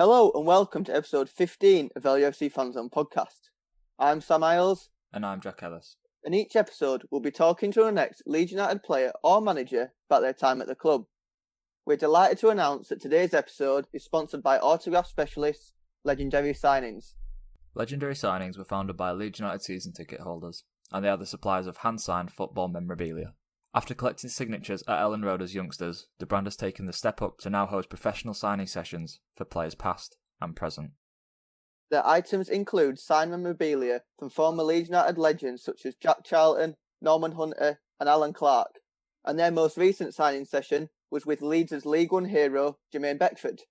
Hello and welcome to episode 15 of LUFC Fan Zone podcast. I'm Sam Isles. And I'm Jack Ellis. In each episode, we'll be talking to our next Leeds United player or manager about their time at the club. We're delighted to announce that today's episode is sponsored by autograph specialists Legendary Signings. Legendary Signings were founded by Leeds United season ticket holders, and they are the suppliers of hand-signed football memorabilia. After collecting signatures at Ellen Road as youngsters, the brand has taken the step up to now host professional signing sessions for players past and present. Their items include signed memorabilia from former Leeds United legends such as Jack Charlton, Norman Hunter and Alan Clark, and their most recent signing session was with Leeds' League One hero Jermaine Beckford.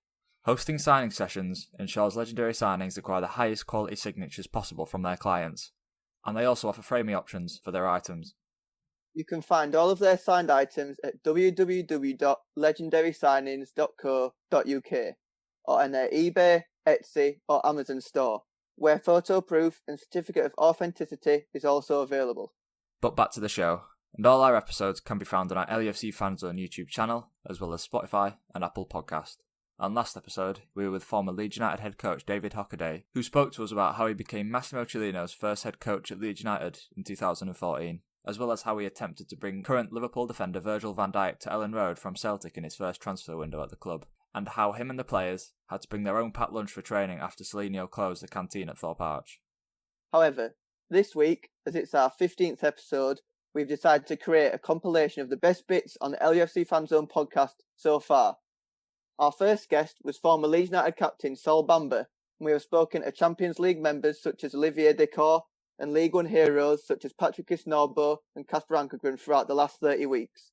Hosting signing sessions ensures Legendary Signings acquire the highest quality signatures possible from their clients, and they also offer framing options for their items. You can find all of their signed items at www.legendarysignings.co.uk or in their eBay, Etsy or Amazon store, where photo proof and certificate of authenticity is also available. But back to the show, and all our episodes can be found on our LUFC Fan Zone YouTube channel, as well as Spotify and Apple Podcast. On last episode, we were with former Leeds United head coach David Hockaday, who spoke to us about how he became Massimo Cellino's first head coach at Leeds United in 2014. As well as how he attempted to bring current Liverpool defender Virgil van Dijk to Ellen Road from Celtic in his first transfer window at the club, and how him and the players had to bring their own packed lunch for training after Cellino closed the canteen at Thorpe Arch. However, this week, as it's our 15th episode, we've decided to create a compilation of the best bits on the LUFC Fan Zone podcast so far. Our first guest was former Leeds United captain Sol Bamba, and we have spoken to Champions League members such as Olivier Decour, and League One heroes such as Patrickis Norbo and Kasper Ankergren throughout the last 30 weeks.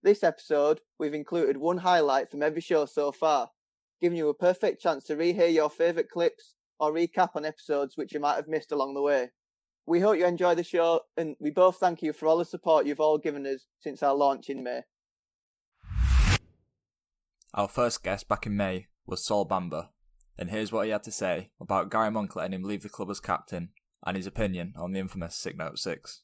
This episode, we've included one highlight from every show so far, giving you a perfect chance to rehear your favourite clips or recap on episodes which you might have missed along the way. We hope you enjoy the show, and we both thank you for all the support you've all given us since our launch in May. Our first guest back in May was Sol Bamba, and here's what he had to say about Gary Monk letting him leave the club as captain, and his opinion on the infamous Sick Note 6.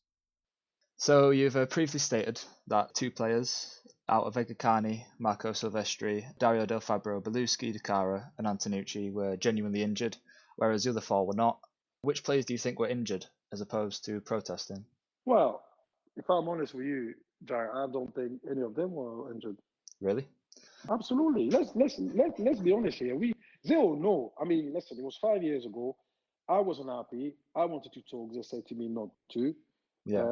So you've previously stated that two players out of Egakani, Marco Silvestri, Dario Del Fabro, Beluschi, De Cara and Antonucci were genuinely injured, whereas the other four were not. Which players do you think were injured as opposed to protesting? Well, if I'm honest with you, Jack, I don't think any of them were injured. Really? Absolutely. Let's be honest here. They all know. I mean, listen, it was 5 years ago. I wasn't happy. I wanted to talk. They said to me not to. Yeah.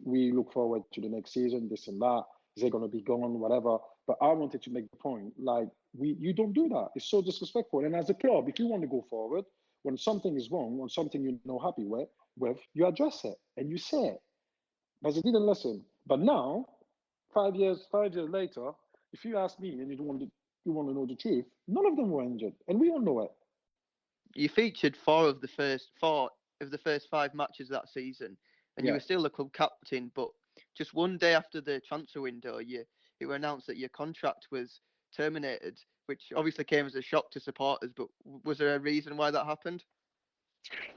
We look forward to the next season, this and that. They're gonna be gone, whatever. But I wanted to make the point, like, you don't do that. It's so disrespectful. And as a club, if you want to go forward, when something is wrong, when something you're not happy with, you address it and you say it. But they didn't listen. But now, 5 years later, if you ask me and you want to know the truth, none of them were injured, and we all know it. You featured four of the first 5 matches that season, and you were still the club captain, but just one day after the transfer window, it was announced that your contract was terminated, which obviously came as a shock to supporters, but was there a reason why that happened?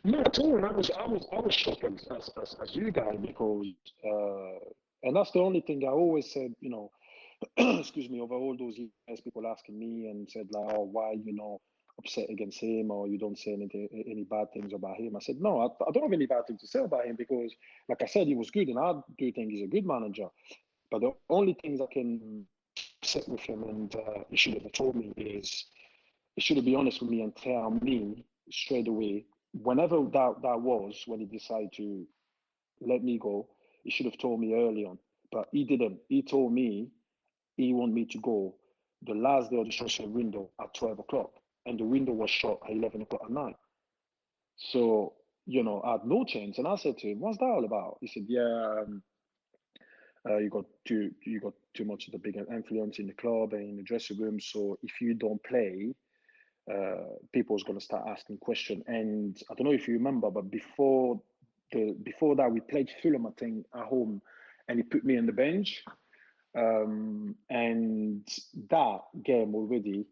No, at all. I was shocked as you guys, because and that's the only thing I always said, excuse me, over all those years, people asking me and said like, oh, why, upset against him, or you don't say any bad things about him. I said, no, I don't have any bad things to say about him, because like I said, he was good and I do think he's a good manager. But the only things I can upset with him, and he should have told me, is he should have been honest with me and tell me straight away, whenever that was, when he decided to let me go, he should have told me early on. But he didn't. He told me he wanted me to go the last day of the transfer window at 12 o'clock. And the window was shut at 11 o'clock at night. So, I had no chance. And I said to him, what's that all about? He said, yeah, you got too much of the big influence in the club and in the dressing room. So if you don't play, people's going to start asking questions. And I don't know if you remember, but before that, we played Fulham, I think, at home, and he put me on the bench. And that game already,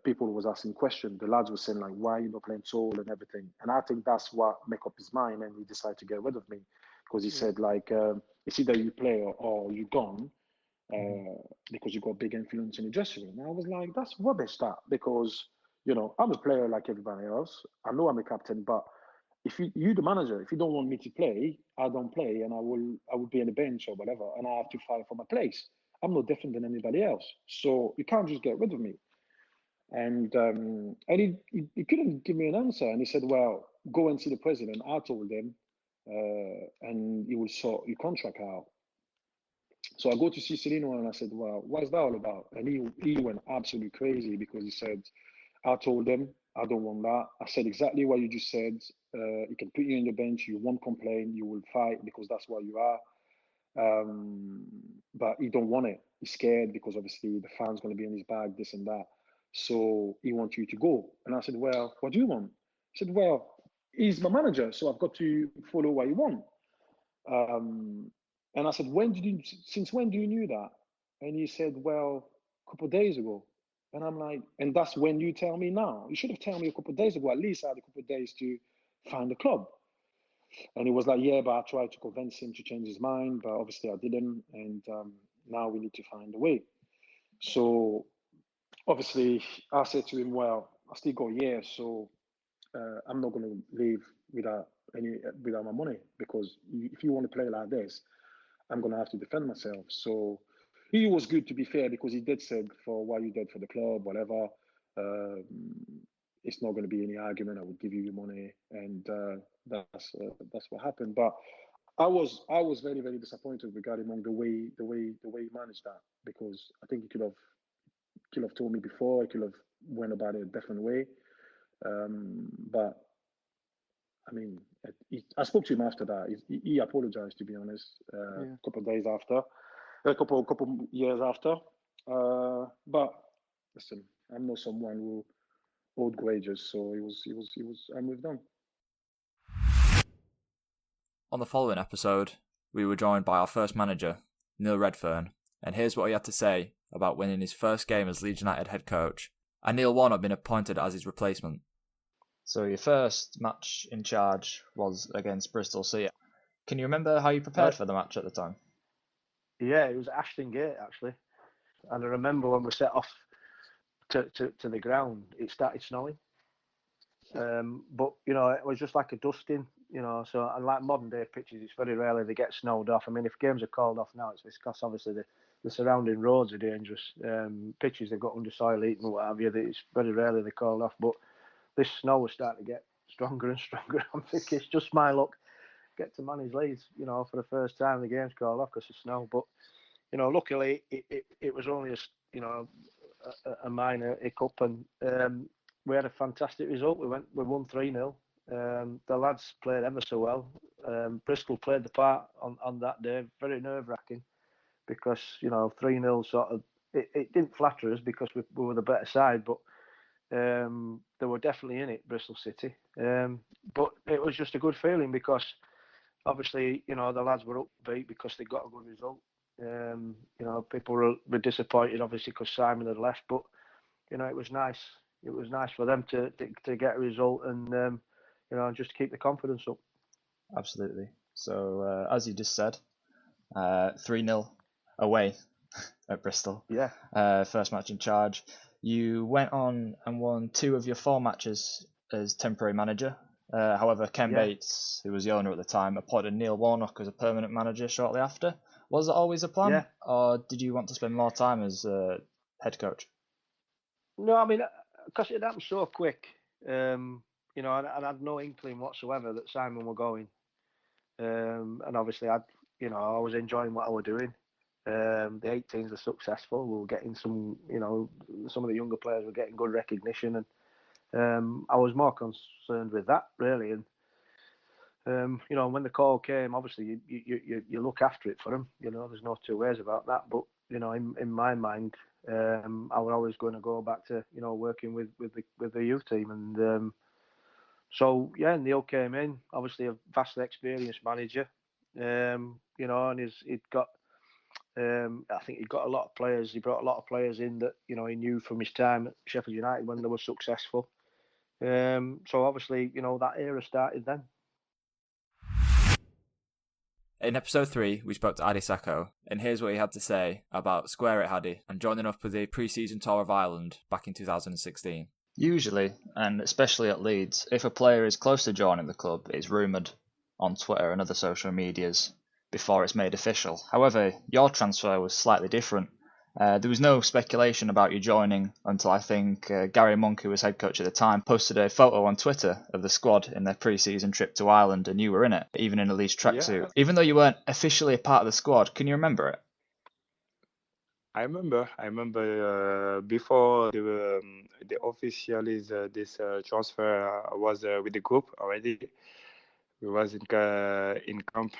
people was asking questions. The lads were saying like, why are you not playing Sol and everything? And I think that's what make up his mind, and he decided to get rid of me, because he said like, it's either you play or you're gone. because you got big influence in the dressing room. And I was like, that's rubbish, that, because, I'm a player like everybody else. I know I'm a captain, but if you the manager, if you don't want me to play, I don't play, and I will be on the bench or whatever, and I have to fight for my place. I'm no different than anybody else. So you can't just get rid of me. And he couldn't give me an answer. And he said, well, go and see the president. I told him, and he will sort your contract out. So I go to see Celino and I said, well, what is that all about? And he went absolutely crazy because he said, I told him, I don't want that. I said exactly what you just said. He can put you on the bench. You won't complain. You will fight because that's what you are. But he don't want it. He's scared because obviously the fan's going to be in his bag, this and that. So he wants you to go. And I said, well, what do you want? He said, well, he's my manager, so I've got to follow what he wants. And I said, since when do you knew that? And he said, well, a couple of days ago. And I'm like, and that's when you tell me now? You should have told me a couple of days ago. At least I had a couple of days to find a club. And he was like, yeah, but I tried to convince him to change his mind, but obviously I didn't. And now we need to find a way. So obviously I said to him, well, I still got a year, so I'm not going to leave without my money, because if you want to play like this, I'm going to have to defend myself. So he was good, to be fair, because he did say, for what you did for the club, whatever, it's not going to be any argument. I would give you your money, and that's what happened. But I was very, very disappointed with Gary Monk, the way he managed that, because I think he could have told me before. He could have went about it a different way. But I mean, I spoke to him after that. He apologized, to be honest, a couple of days after, a couple years after. But listen, I'm not someone who hold grudges, so he was. I moved on. On the following episode, we were joined by our first manager, Neil Redfearn, and here's what he had to say about winning his first game as Leeds United head coach, and Neil Warnock being appointed as his replacement. So your first match in charge was against Bristol City. Can you remember how you prepared for the match at the time? Yeah, it was Ashton Gate, actually. And I remember when we set off to the ground, it started snowing. But, it was just like a dusting, so unlike modern day pitches, it's very rarely they get snowed off. I mean, if games are called off now, it's because obviously the surrounding roads are dangerous. Pitches, they've got under soil heating and what have you, it's very rarely they're called off. But this snow was starting to get stronger and stronger. I'm thinking it's just my luck. Get to manage Leeds, for the first time the game's called off because of snow. But, luckily it was only a minor hiccup, and we had a fantastic result. We won 3-0. The lads played ever so well. Bristol played the part on that day. Very nerve-wracking because 3-0 sort of it didn't flatter us because we were the better side, but they were definitely in it, Bristol City. But it was just a good feeling because obviously the lads were upbeat because they got a good result. People were disappointed obviously because Simon had left, but it was nice. It was nice for them to get a result and just keep the confidence up. Absolutely. So as you just said, 3-0 away at Bristol. Yeah. First match in charge. You went on and won 2 of your 4 matches as temporary manager. However, Ken Bates, who was the owner at the time, appointed Neil Warnock as a permanent manager shortly after. Was it always a plan, or did you want to spend more time as head coach? No, I mean, because it happened so quick, and I had no inkling whatsoever that Simon were going. And obviously, I was enjoying what I was doing. The 18s were successful. We were getting some of the younger players were getting good recognition, and I was more concerned with that really. And when the call came, obviously you look after it for them. There's no two ways about that. But in my mind, I was always going to go back to working with the youth team, and so Neil came in, obviously a vastly experienced manager, and he'd got. I think he got a lot of players. He brought a lot of players in that he knew from his time at Sheffield United when they were successful. So obviously that era started then. In episode 3, we spoke to Adi Sacco, and here's what he had to say about Square It Haddy and joining up with the pre-season tour of Ireland back in 2016. Usually, and especially at Leeds, if a player is close to joining the club, it's rumoured on Twitter and other social medias before it's made official. However, your transfer was slightly different. There was no speculation about you joining until I think Gary Monk, who was head coach at the time, posted a photo on Twitter of the squad in their pre-season trip to Ireland, and you were in it, even in a Leeds tracksuit. Yeah. Even though you weren't officially a part of the squad, can you remember it? I remember before the official is this transfer was with the group already. We was in camp,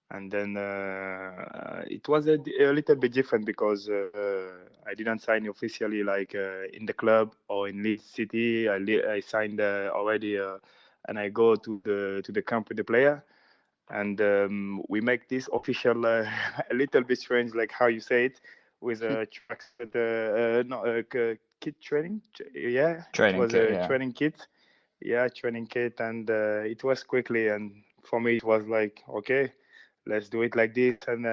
and then it was a little bit different because I didn't sign officially like in the club or in Leeds City. I signed already, and I go to the camp with the player. And we make this official a little bit strange, like how you say it, with tracks, kit training. Yeah, Training it was kit, a yeah. training kit. Yeah, training kit, and it was quickly. And for me, it was like, okay, let's do it like this and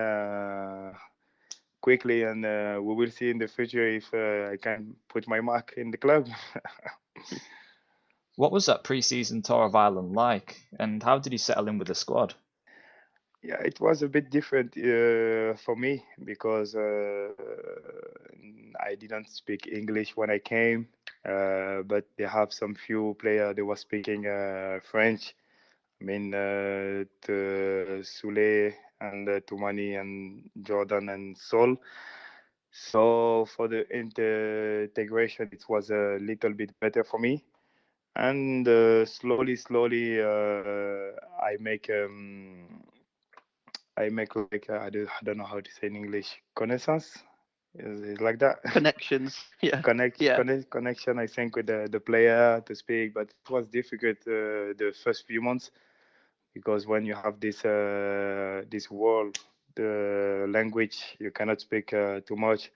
quickly, and we will see in the future if I can put my mark in the club. What was that pre-season tour of Ireland like, and how did you settle in with the squad? Yeah, it was a bit different for me because I didn't speak English when I came, but they have some few players they were speaking French. I mean, Soule and Toumani and Jordan and Sol. So for the integration, it was a little bit better for me. And slowly, I make like I don't know how to say in English, connaissance. Is it like that? Connections. Yeah. Connection. I think with the player to speak, but it was difficult the first few months because when you have this world, the language, you cannot speak too much.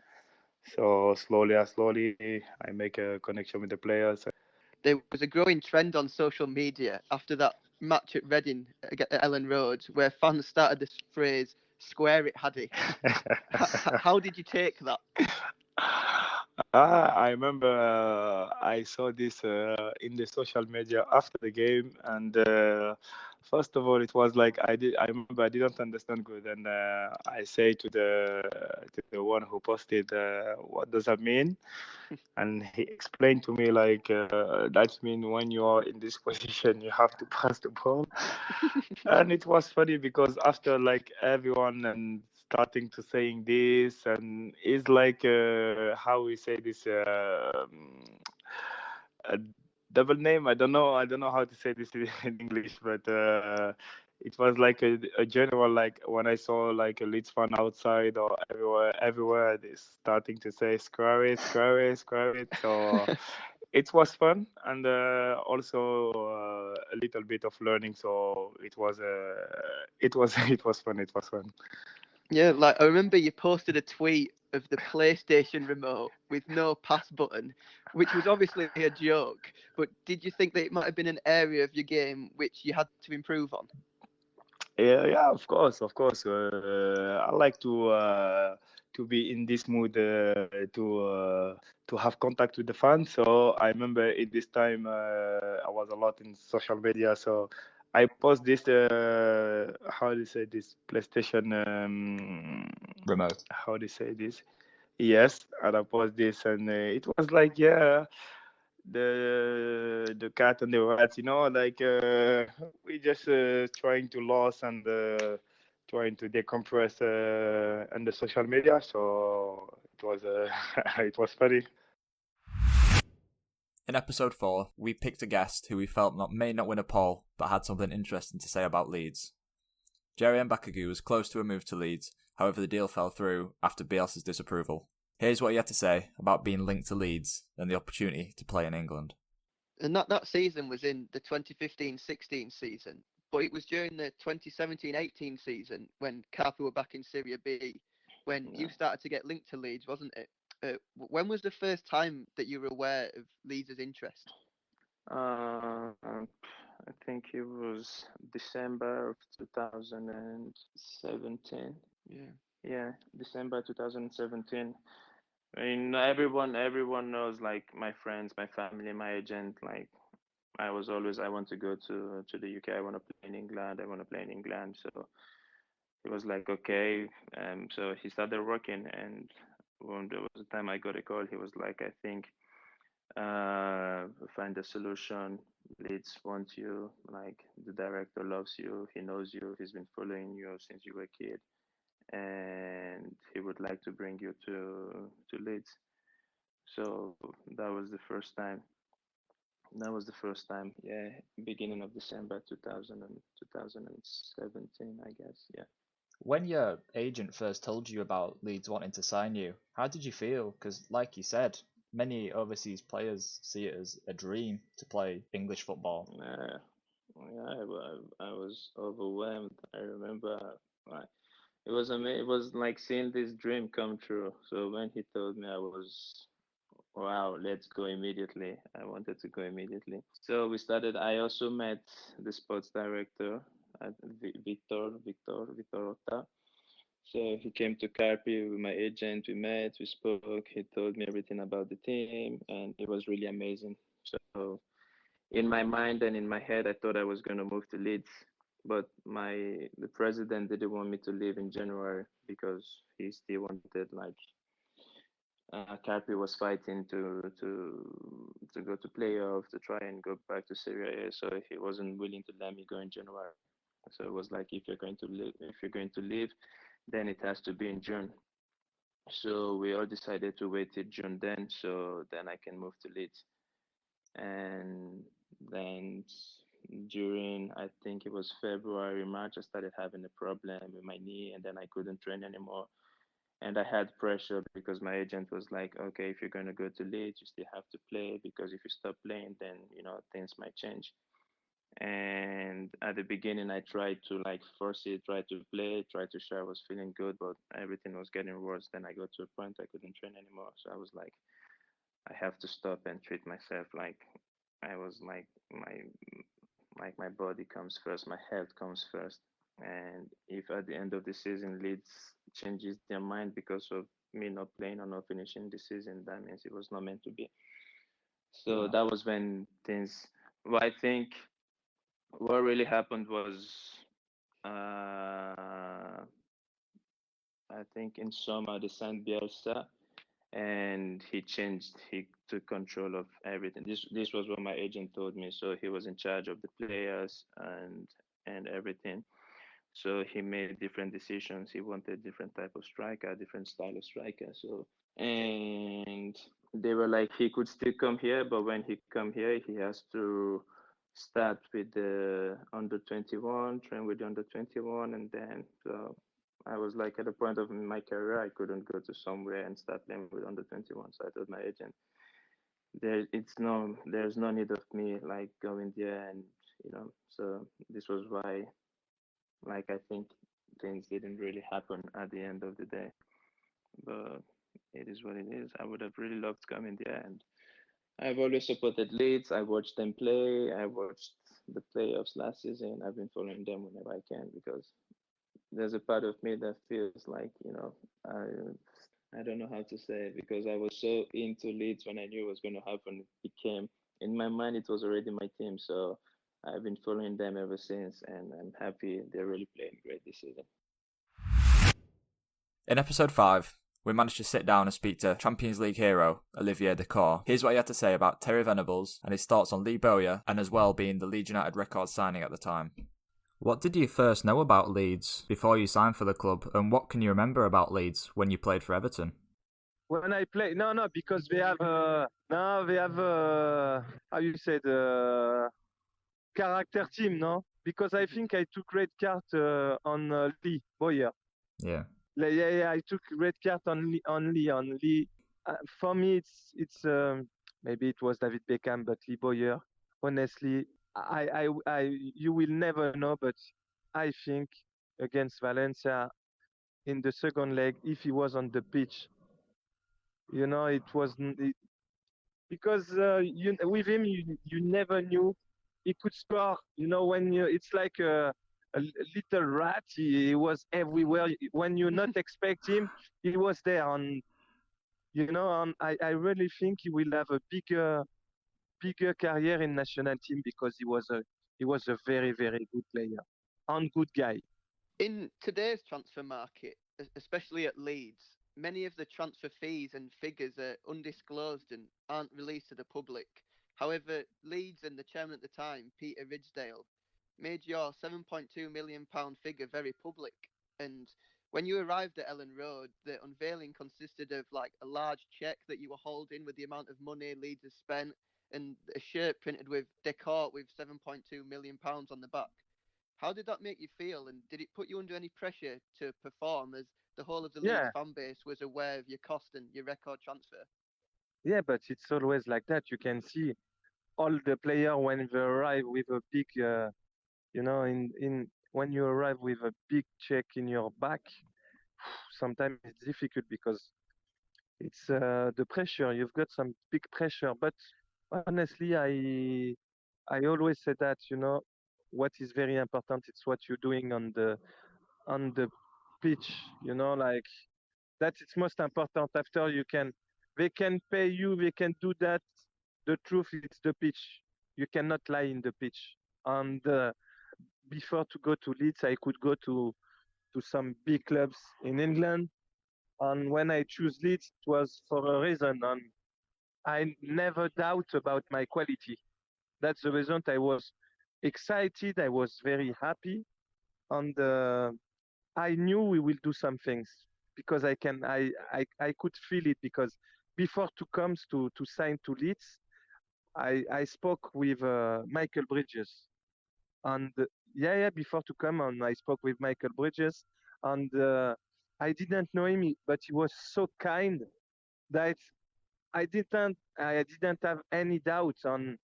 So slowly, I make a connection with the players. There was a growing trend on social media after that match at Reading at Ellen Road where fans started this phrase, "Square it, Haddy." How did you take that? I remember I saw this in the social media after the game, and first of all, it was like I remember I didn't understand good, and I say to the one who posted, "What does that mean?" And he explained to me like that means when you are in this position, you have to pass the ball. And it was funny because after like everyone and starting to saying this, and it's like how we say this a double name. I don't know how to say this in English, but it was like a general, like when I saw like a Leeds fan outside or everywhere they starting to say square it, square it, square it. So it was fun, and also a little bit of learning. So it was fun. It was fun. Yeah, like I remember you posted a tweet of the PlayStation remote with no pass button, which was obviously a joke. But did you think that it might have been an area of your game which you had to improve on? Yeah, of course, of course. I like to be in this mood to have contact with the fans. So I remember at this time I was a lot in social media. So I post this how do you say this PlayStation Remote. how do you say this? Yes, and I post this, and it was like the cat and the rat, like we just trying to lose and trying to decompress on the social media. So it was it was funny. In episode 4, we picked a guest who we felt may not win a poll, but had something interesting to say about Leeds. Jerry Mbakagu was close to a move to Leeds, however the deal fell through after Bielsa's disapproval. Here's what he had to say about being linked to Leeds and the opportunity to play in England. And that season was in the 2015-16 season, but it was during the 2017-18 season when Carpi were back in Serie B, when you started to get linked to Leeds, wasn't it? When was the first time that you were aware of Leeds' interest? I think it was December of 2017. Yeah, December 2017. I mean, everyone knows, like my friends, my family, my agent. Like I want to go to the UK. I want to play in England. I want to play in England. So he was like, okay. So he started working, and when there was a time I got a call, he was like, I think find a solution. Leeds want you. Like the director loves you. He knows you. He's been following you since you were a kid, and he would like to bring you to Leeds. So that was the first time. That was the first time. Yeah, beginning of December 2017, I guess. Yeah. When your agent first told you about Leeds wanting to sign you, how did you feel? Because, like you said, many overseas players see it as a dream to play English football. Yeah, I was overwhelmed. I remember, like, it was amazing. It was like seeing this dream come true. So when he told me, I was, wow, let's go immediately. I wanted to go immediately. So we started. I also met the sports director at Victor Rota. So he came to Carpi with my agent. We met, we spoke. He told me everything about the team, and it was really amazing. So in my mind and in my head, I thought I was going to move to Leeds, but the president didn't want me to leave in January because he still wanted, like, Carpi was fighting to go to playoff, to try and go back to Serie A, so he wasn't willing to let me go in January. So it was like, if you're going to leave, then it has to be in June. So we all decided to wait till June then, so then I can move to Leeds. And then during, I think it was February, March, I started having a problem with my knee, and then I couldn't train anymore. And I had pressure because my agent was like, okay, if you're going to go to Leeds, you still have to play, because if you stop playing, then, things might change. And at the beginning, I tried to, like, force it, try to play, try to show I was feeling good, but everything was getting worse. Then I got to a point I couldn't train anymore. So I was like, I have to stop and treat myself. Like, I was my body comes first, my health comes first. And if at the end of the season Leeds changes their mind because of me not playing or not finishing the season, that means it was not meant to be. So Yeah. that was when things. Well, I think what really happened was, I think in summer they signed Bielsa, and he changed. He took control of everything. This was what my agent told me. So he was in charge of the players and everything. So he made different decisions. He wanted different type of striker, different style of striker. So, and they were like, he could still come here, but when he come here, he has to start with the under 21, train with the under 21, and then so I was like, at a point of my career, I couldn't go to somewhere and start playing with under 21. So I told my agent, there's no need of me like going there, and so this was why, like, I think things didn't really happen at the end of the day, but it is what it is. I would have really loved coming there, and I've always supported Leeds. I watched them play. I watched the playoffs last season. I've been following them whenever I can, because there's a part of me that feels like, I don't know how to say it, because I was so into Leeds when I knew it was going to happen. It became, in my mind, it was already my team. So I've been following them ever since, and I'm happy they're really playing great this season. In episode 5, we managed to sit down and speak to Champions League hero Olivier Dacour. Here's what he had to say about Terry Venables and his thoughts on Lee Bowyer, and as well being the Leeds United record signing at the time. What did you first know about Leeds before you signed for the club, and what can you remember about Leeds when you played for Everton? When I play, no, because they have how you say, the character team, no? Because I think I took red card on Lee Bowyer. Yeah. Yeah, I took red card on Lee. For me, it's maybe it was David Beckham, but Lee Bowyer. Honestly, you will never know, but I think against Valencia in the second leg, if he was on the pitch, it was because with him you never knew he could score. When it's like a little rat. He was everywhere. When you not expect him, he was there. And I really think he will have a bigger career in national team because he was a very, very good player and good guy. In today's transfer market, especially at Leeds, many of the transfer fees and figures are undisclosed and aren't released to the public. However, Leeds and the chairman at the time, Peter Ridsdale, made your £7.2 million figure very public. And when you arrived at Ellen Road, the unveiling consisted of like a large cheque that you were holding with the amount of money Leeds has spent and a shirt printed with decor with £7.2 million on the back. How did that make you feel, and did it put you under any pressure to perform as the whole of the Leeds Yeah, fan base was aware of your cost and your record transfer? yeah, but it's always like that. You can see all the player when they arrive with a big, in when you arrive with a big check in your back, sometimes it's difficult because it's the pressure. You've got some big pressure. But honestly, I always say that what is very important. It's what you're doing on the pitch. Like that. It's most important. After they can pay you. They can do that. The truth is the pitch. You cannot lie in the pitch. And before to go to Leeds, I could go to some big clubs in England. And when I choose Leeds, it was for a reason. And I never doubt about my quality. That's the reason I was excited. I was very happy, and I knew we will do some things because I could feel it because before to comes to sign to Leeds, I spoke with Michael Bridges, and yeah, before to come on, I spoke with Michael Bridges, and I didn't know him, but he was so kind that I didn't have any doubts on,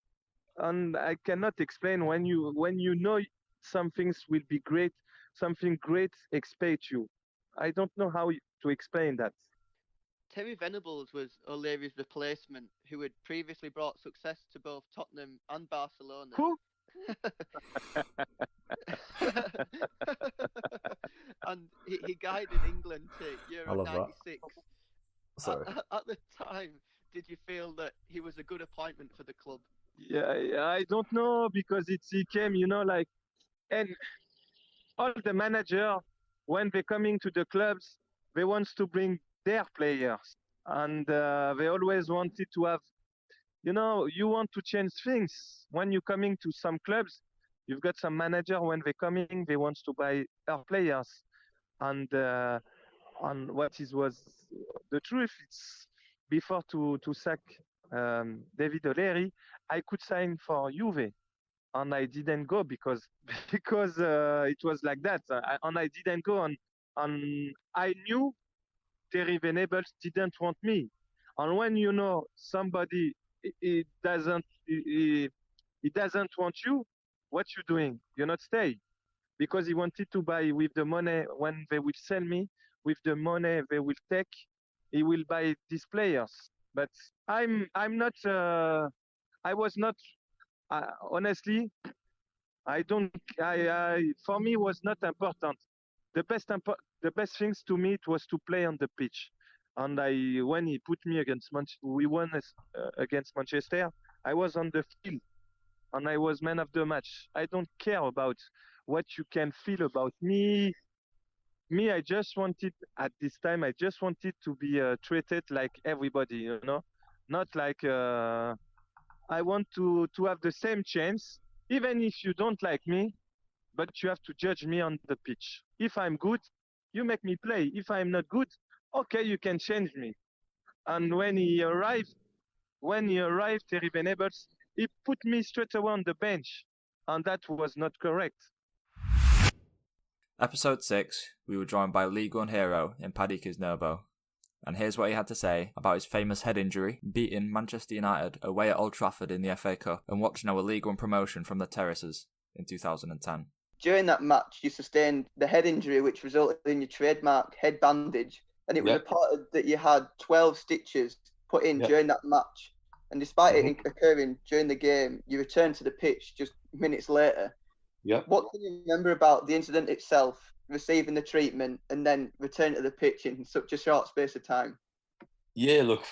and I cannot explain when you know some things will be great, something great expect you. I don't know how to explain that. Terry Venables was O'Leary's replacement, who had previously brought success to both Tottenham and Barcelona. Who? And he guided England to I Euro love that. 96. Sorry. At the time, did you feel that he was a good appointment for the club? Yeah, I don't know because he came, like, and all the manager when they coming to the clubs, they wants to bring their players, and they always wanted to have, you want to change things when you coming to some clubs. You've got some manager when they coming, they wants to buy our players, and on what is was the truth. It's before to sack David O'Leary, I could sign for Juve, and I didn't go because because it was like that. And I didn't go, and I knew Terry Venables didn't want me. And when you know somebody he doesn't he doesn't want you, what you doing? You not stay because he wanted to buy with the money when they will sell me, with the money they will take, he will buy these players. But I'm not. I was not. Honestly, I don't. For me was not important. The best things to me it was to play on the pitch. And when he put me against we won against Manchester. I was on the field and I was man of the match. I don't care about what you can feel about me. I just wanted at this time. I just wanted to be treated like everybody, not like. I want to have the same chance, even if you don't like me. But you have to judge me on the pitch. If I'm good, you make me play. If I'm not good, okay, you can change me. And when he arrived, Terry Venables, he put me straight away on the bench, and that was not correct. Episode 6, we were joined by League One hero in Paddy Kisnobo. And here's what he had to say about his famous head injury, beating Manchester United away at Old Trafford in the FA Cup, and watching our League One promotion from the terraces in 2010. During that match, you sustained the head injury, which resulted in your trademark head bandage, and it was reported that you had 12 stitches put in during that match. and despite it occurring during the game, you returned to the pitch just minutes later. Yep. What can you remember about the incident itself, receiving the treatment, and then returning to the pitch in such a short space of time? Yeah, look,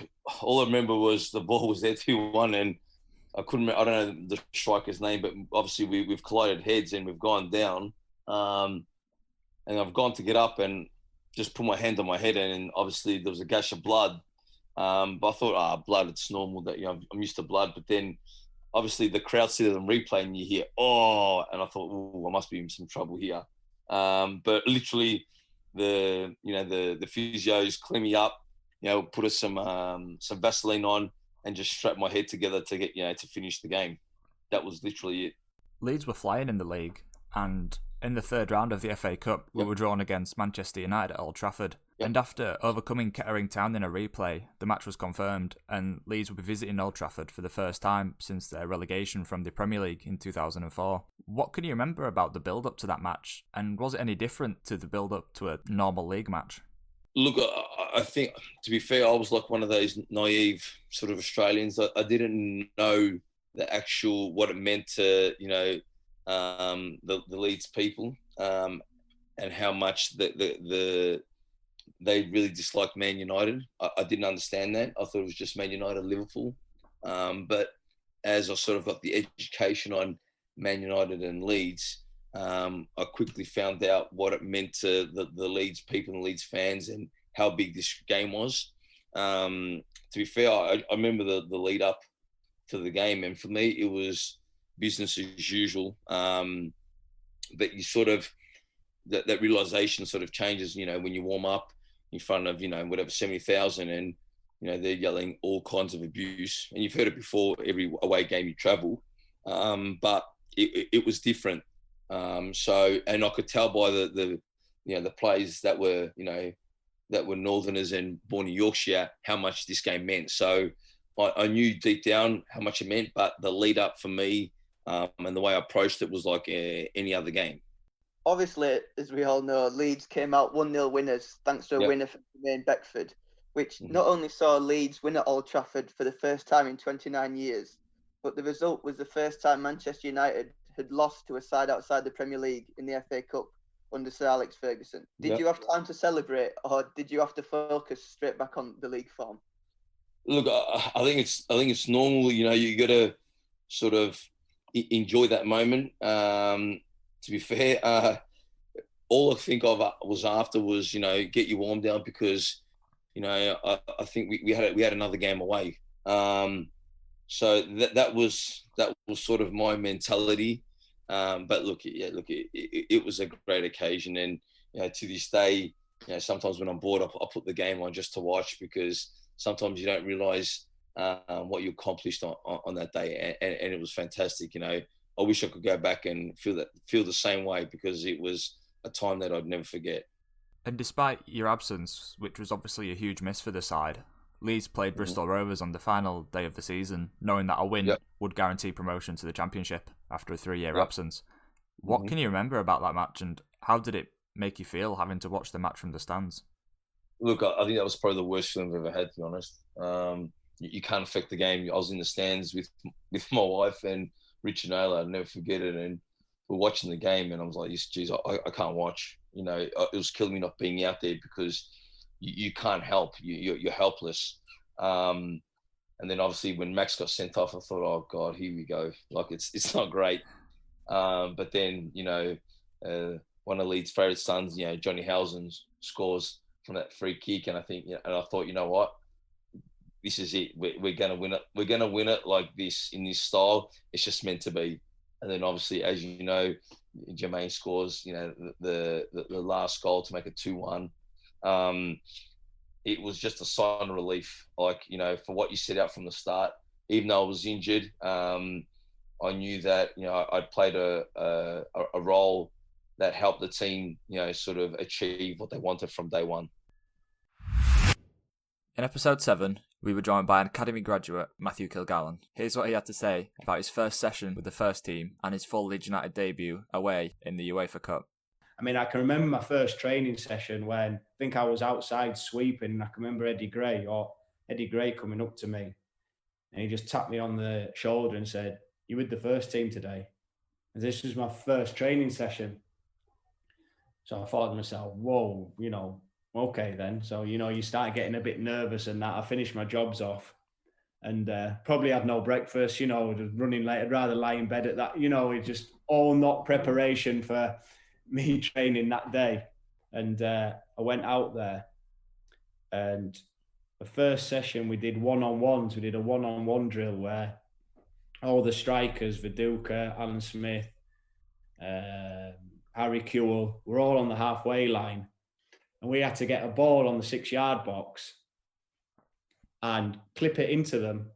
all I remember was the ball was there 2-1, and I don't know the striker's name, but obviously we've collided heads and we've gone down. And I've gone to get up and just put my hand on my head, and obviously there was a gush of blood. But I thought, blood, it's normal that, I'm used to blood. But then obviously the crowd see it on replay and you hear, oh, and I thought, oh, I must be in some trouble here. But literally the physios clean me up, put us some Vaseline on and just strap my head together to get, to finish the game. That was literally it. Leeds were flying in the league, and in the third round of the FA Cup, we were drawn against Manchester United at Old Trafford. Yep. And after overcoming Kettering Town in a replay, the match was confirmed, and Leeds will be visiting Old Trafford for the first time since their relegation from the Premier League in 2004. What can you remember about the build-up to that match, and was it any different to the build-up to a normal league match? Look, I think, to be fair, I was like one of those naive sort of Australians. I didn't know what it meant to, the Leeds people, and how much they really disliked Man United. I didn't understand that. I thought it was just Man United, Liverpool. But as I sort of got the education on Man United and Leeds, I quickly found out what it meant to the Leeds people and Leeds fans and how big this game was. To be fair, I remember the lead up to the game, and for me, it was business as usual. But you sort of, that realization sort of changes, when you warm up in front of, 70,000, and, they're yelling all kinds of abuse. And you've heard it before, every away game you travel. But it was different. So, and I could tell by the players that were, that were Northerners and born in Yorkshire, how much this game meant. So I knew deep down how much it meant, but the lead up for me, and the way I approached it was like any other game. Obviously, as we all know, Leeds came out 1-0 winners thanks to a winner from Jermaine Beckford, which not only saw Leeds win at Old Trafford for the first time in 29 years, but the result was the first time Manchester United had lost to a side outside the Premier League in the FA Cup under Sir Alex Ferguson. Did you have time to celebrate, or did you have to focus straight back on the league form? Look, I think it's normal. You got to sort of enjoy that moment. To be fair, all I think of was after was, get you warm down, because, I think we had another game away. So that was sort of my mentality. But look, it was a great occasion, and to this day, sometimes when I'm bored, I put the game on just to watch, because sometimes you don't realise what you accomplished on that day, and it was fantastic. I wish I could go back and feel the same way, because it was a time that I'd never forget. And despite your absence, which was obviously a huge miss for the side, Leeds played Bristol Rovers on the final day of the season, knowing that a win would guarantee promotion to the Championship after a 3-year absence. What can you remember about that match, and how did it make you feel having to watch the match from the stands? Look, I think that was probably the worst feeling I've ever had, to be honest. You can't affect the game. I was in the stands with my wife and Richard Naylor. I'll never forget it. And we're watching the game, and I was like, geez, I can't watch. It was killing me not being out there, because you can't help. You're helpless. And then obviously when Max got sent off, I thought, oh God, here we go. Like it's not great. But then one of Leeds' favourite sons, Johnny Howson, scores from that free kick, and I think, and I thought, you know what, this is it. We're gonna win it. We're gonna win it like this, in this style. It's just meant to be. And then obviously, as you know, Jermaine scores, the last goal to make it 2-1. It was just a sign of relief, like, for what you set out from the start. Even though I was injured, I knew that, I'd played a role that helped the team, sort of achieve what they wanted from day one. In episode 7, we were joined by an academy graduate, Matthew Kilgallen. Here's what he had to say about his first session with the first team and his full Leeds United debut away in the UEFA Cup. I mean, I can remember my first training session when I think I was outside sweeping, and I can remember Eddie Gray coming up to me. And he just tapped me on the shoulder and said, "You with the first team today?" And this was my first training session. So I thought to myself, whoa, okay then. So, you start getting a bit nervous and that. I finished my jobs off and probably had no breakfast, just running late. I'd rather lie in bed at that, it's just all not preparation for me training that day. And I went out there, and the first session we did one-on-ones. We did a one-on-one drill where all the strikers, Viduka, Alan Smith, Harry Kewell, were all on the halfway line. And we had to get a ball on the 6-yard box and clip it into them.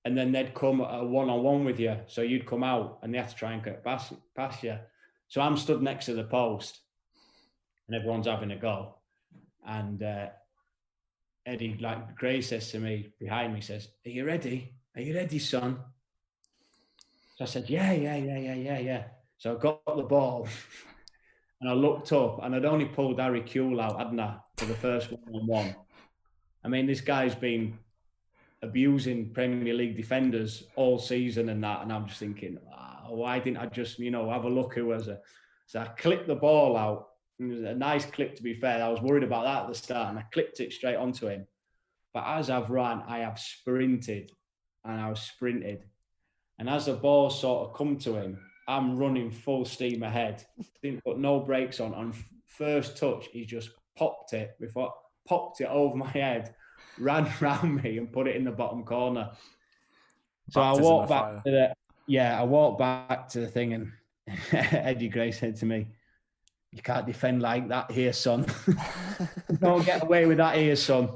And then they'd come a one-on-one with you. So you'd come out and they had to try and get past you. So I'm stood next to the post and everyone's having a go. And Eddie, like Gray says to me behind me, says, "Are you ready? Are you ready, son?" So I said, yeah. So I got the ball and I looked up and I'd only pulled Harry Kewell out, hadn't I, for the first one-on-one. I mean, this guy's been abusing Premier League defenders all season and that. And I'm just thinking, why didn't I just, have a look who was it? So I clipped the ball out. It was a nice clip, to be fair. I was worried about that at the start and I clipped it straight onto him. But as I've run, I have sprinted and I was sprinted. And as the ball sort of come to him, I'm running full steam ahead. Didn't put no brakes on. On first touch, he just popped it over my head, ran round me and put it in the bottom corner. So I walked back to the thing and Eddie Gray said to me, "You can't defend like that here, son. Don't get away with that here, son."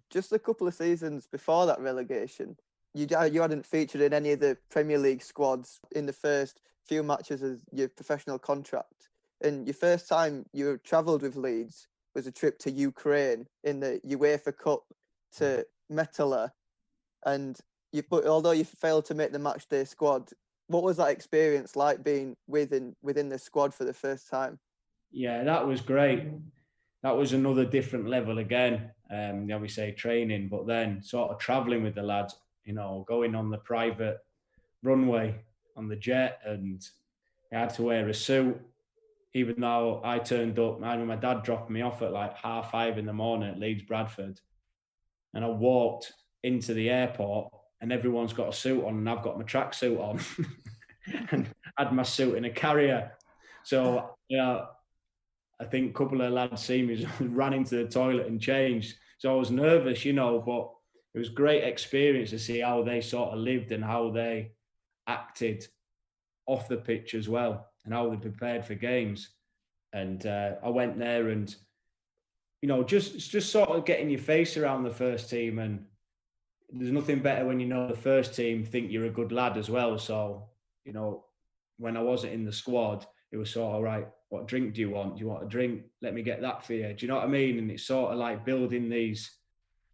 Just a couple of seasons before that relegation, you hadn't featured in any of the Premier League squads in the first few matches of your professional contract. And your first time you travelled with Leeds was a trip to Ukraine in the UEFA Cup to Metala. And although you failed to make the matchday squad, what was that experience like being within the squad for the first time? Yeah, that was great. That was another different level again. We say training, but then sort of travelling with the lads, going on the private runway on the jet, and I had to wear a suit, even though I turned up. I remember my dad dropped me off at like 5:30 in the morning at Leeds Bradford, and I walked into the airport and everyone's got a suit on and I've got my tracksuit on and had my suit in a carrier. So, I think a couple of lads see me, ran into the toilet and changed. So I was nervous, but it was a great experience to see how they sort of lived and how they acted off the pitch as well and how they prepared for games. And I went there and, just sort of getting your face around the first team. And there's nothing better when the first team think you're a good lad as well. So, when I wasn't in the squad, it was sort of, right, what drink do you want? Do you want a drink? Let me get that for you. Do you know what I mean? And it's sort of like building these.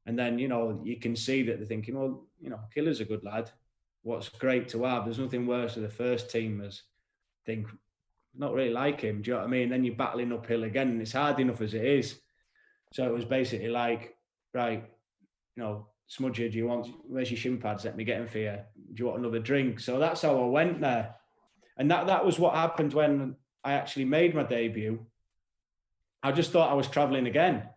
And then, you can see that they're thinking, well, Killer's a good lad. What's great to have. There's nothing worse for the first teamers think, not really like him. Do you know what I mean? And then you're battling uphill again and it's hard enough as it is. So it was basically like, right, Smudger, where's your shin pads? Let me get them for you. Do you want another drink? So that's how I went there. And that was what happened when I actually made my debut. I just thought I was traveling again.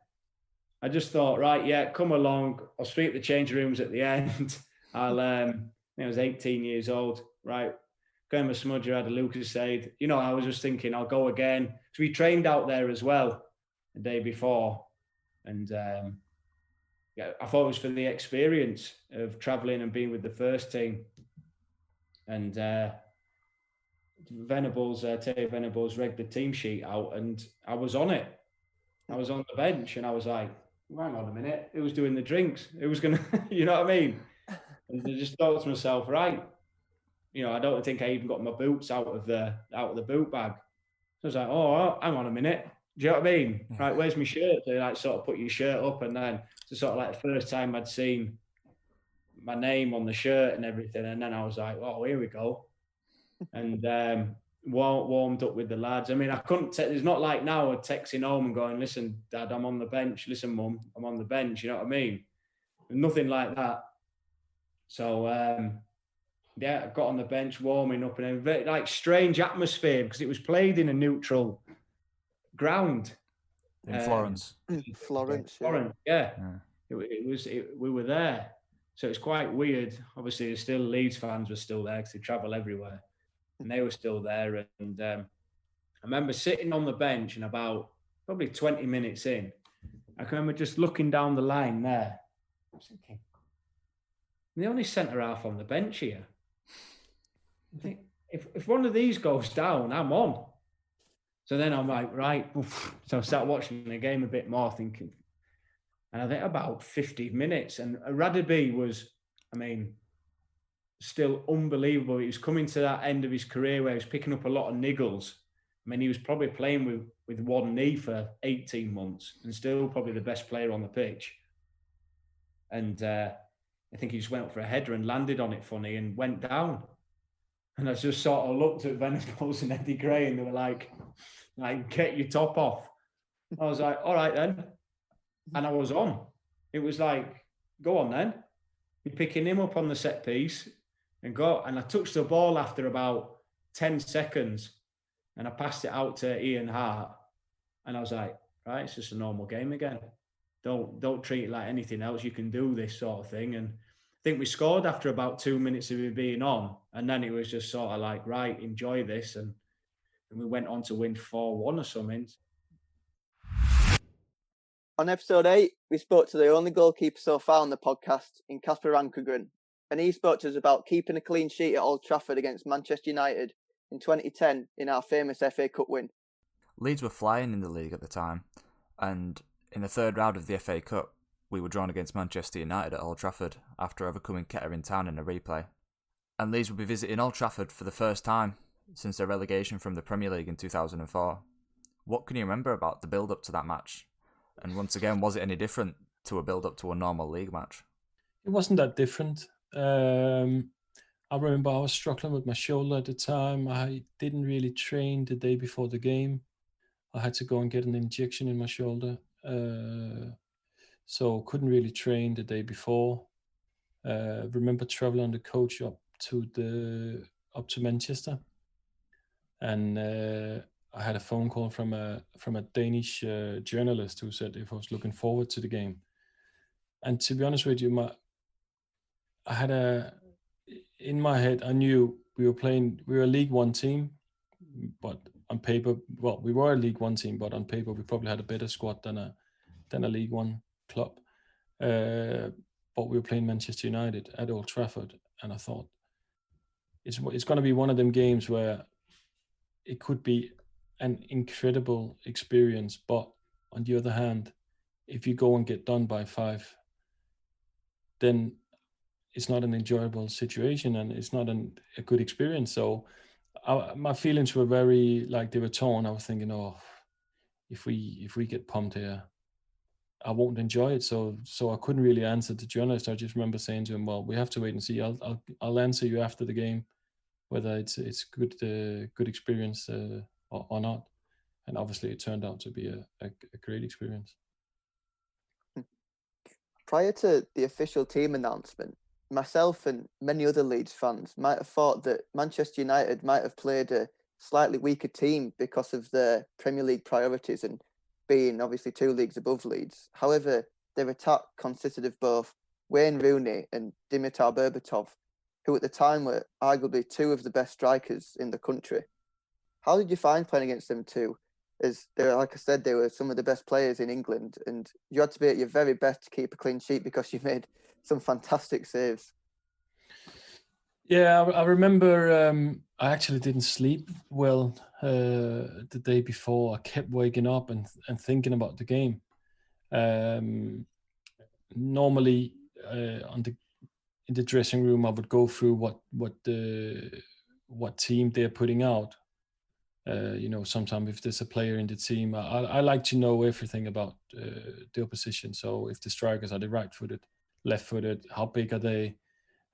I just thought, right, yeah, come along. I'll sweep the change rooms at the end. I was 18 years old, right? Graham Smudger had a Lucasade. I was just thinking, I'll go again. So we trained out there as well the day before. And I thought it was for the experience of traveling and being with the first team. And Terry Venables read the team sheet out and I was on it. I was on the bench and I was like, hang on a minute, who was doing the drinks? Who was going to, you know what I mean? And I just thought to myself, right, I don't think I even got my boots out of the boot bag. So I was like, oh, hang on a minute. Do you know what I mean? Right, where's my shirt? So like sort of put your shirt up, and then it's sort of like the first time I'd seen my name on the shirt and everything. And then I was like, oh, here we go. And warmed up with the lads. I mean, I couldn't it's not like now I'm texting home and going, listen, Dad, I'm on the bench. Listen, Mum, I'm on the bench. You know what I mean? Nothing like that. So yeah, I got on the bench warming up, and a very like strange atmosphere because it was played in a neutral ground in Florence. Florence, yeah. We were there, so it's quite weird. Obviously, there's still Leeds fans were still there because they travel everywhere, and they were still there. And I remember sitting on the bench, and about probably 20 minutes in, I can remember just looking down the line there. I was thinking, I'm the only centre half on the bench here. I think if one of these goes down, I'm on. So then I'm like, right. So I start watching the game a bit more, thinking, and I think about 50 minutes. And Radaby was, I mean, still unbelievable. He was coming to that end of his career where he was picking up a lot of niggles. I mean, he was probably playing with one knee for 18 months and still probably the best player on the pitch. And I think he just went up for a header and landed on it funny and went down. And I just sort of looked at Venables and Eddie Gray, and they were like, get your top off. I was like, all right then. And I was on. It was like, go on then. You're picking him up on the set piece and go. And I touched the ball after about 10 seconds and I passed it out to Ian Hart. And I was like, right, it's just a normal game again. Don't treat it like anything else. You can do this sort of thing. And I think we scored after about 2 minutes of it being on. And then it was just sort of like, right, enjoy this. And we went on to win 4-1 or something. On episode 8, we spoke to the only goalkeeper so far on the podcast in Kasper Rankegren, and he spoke to us about keeping a clean sheet at Old Trafford against Manchester United in 2010 in our famous FA Cup win. Leeds were flying in the league at the time, and in the third round of the FA Cup, we were drawn against Manchester United at Old Trafford after overcoming Kettering Town in a replay. And Leeds will be visiting Old Trafford for the first time since their relegation from the Premier League in 2004. What can you remember about the build-up to that match? And once again, was it any different to a build-up to a normal league match? It wasn't that different. I remember I was struggling with my shoulder at the time. I didn't really train the day before the game. I had to go and get an injection in my shoulder. So couldn't really train the day before. Remember traveling on the coach up to Manchester. And I had a phone call from a Danish journalist who said if I was looking forward to the game. And to be honest with you, in my head, I knew we were a League One team, but on paper, we were a League One team, but on paper we probably had a better squad than a League One club. But we were playing Manchester United at Old Trafford, and I thought it's going to be one of them games where it could be an incredible experience, but on the other hand, if you go and get done by 5, then it's not an enjoyable situation and it's not a good experience. So my feelings were very they were torn. I was thinking, if we get pumped here, I won't enjoy it. So I couldn't really answer the journalist. I just remember saying to him, well, we have to wait and see. I'll answer you after the game, whether it's good experience or not. And obviously it turned out to be a great experience. Prior to the official team announcement, myself and many other Leeds fans might have thought that Manchester United might have played a slightly weaker team because of their Premier League priorities and being obviously 2 leagues above Leeds. However, their attack consisted of both Wayne Rooney and Dimitar Berbatov, who at the time were arguably 2 of the best strikers in the country. How did you find playing against them two? As like I said, they were some of the best players in England, and you had to be at your very best to keep a clean sheet because you made some fantastic saves. Yeah, I remember I actually didn't sleep well the day before. I kept waking up and thinking about the game. Normally, in the dressing room, I would go through what team they're putting out. Sometimes if there's a player in the team, I like to know everything about the opposition. So if the strikers are they right-footed, left-footed, how big are they?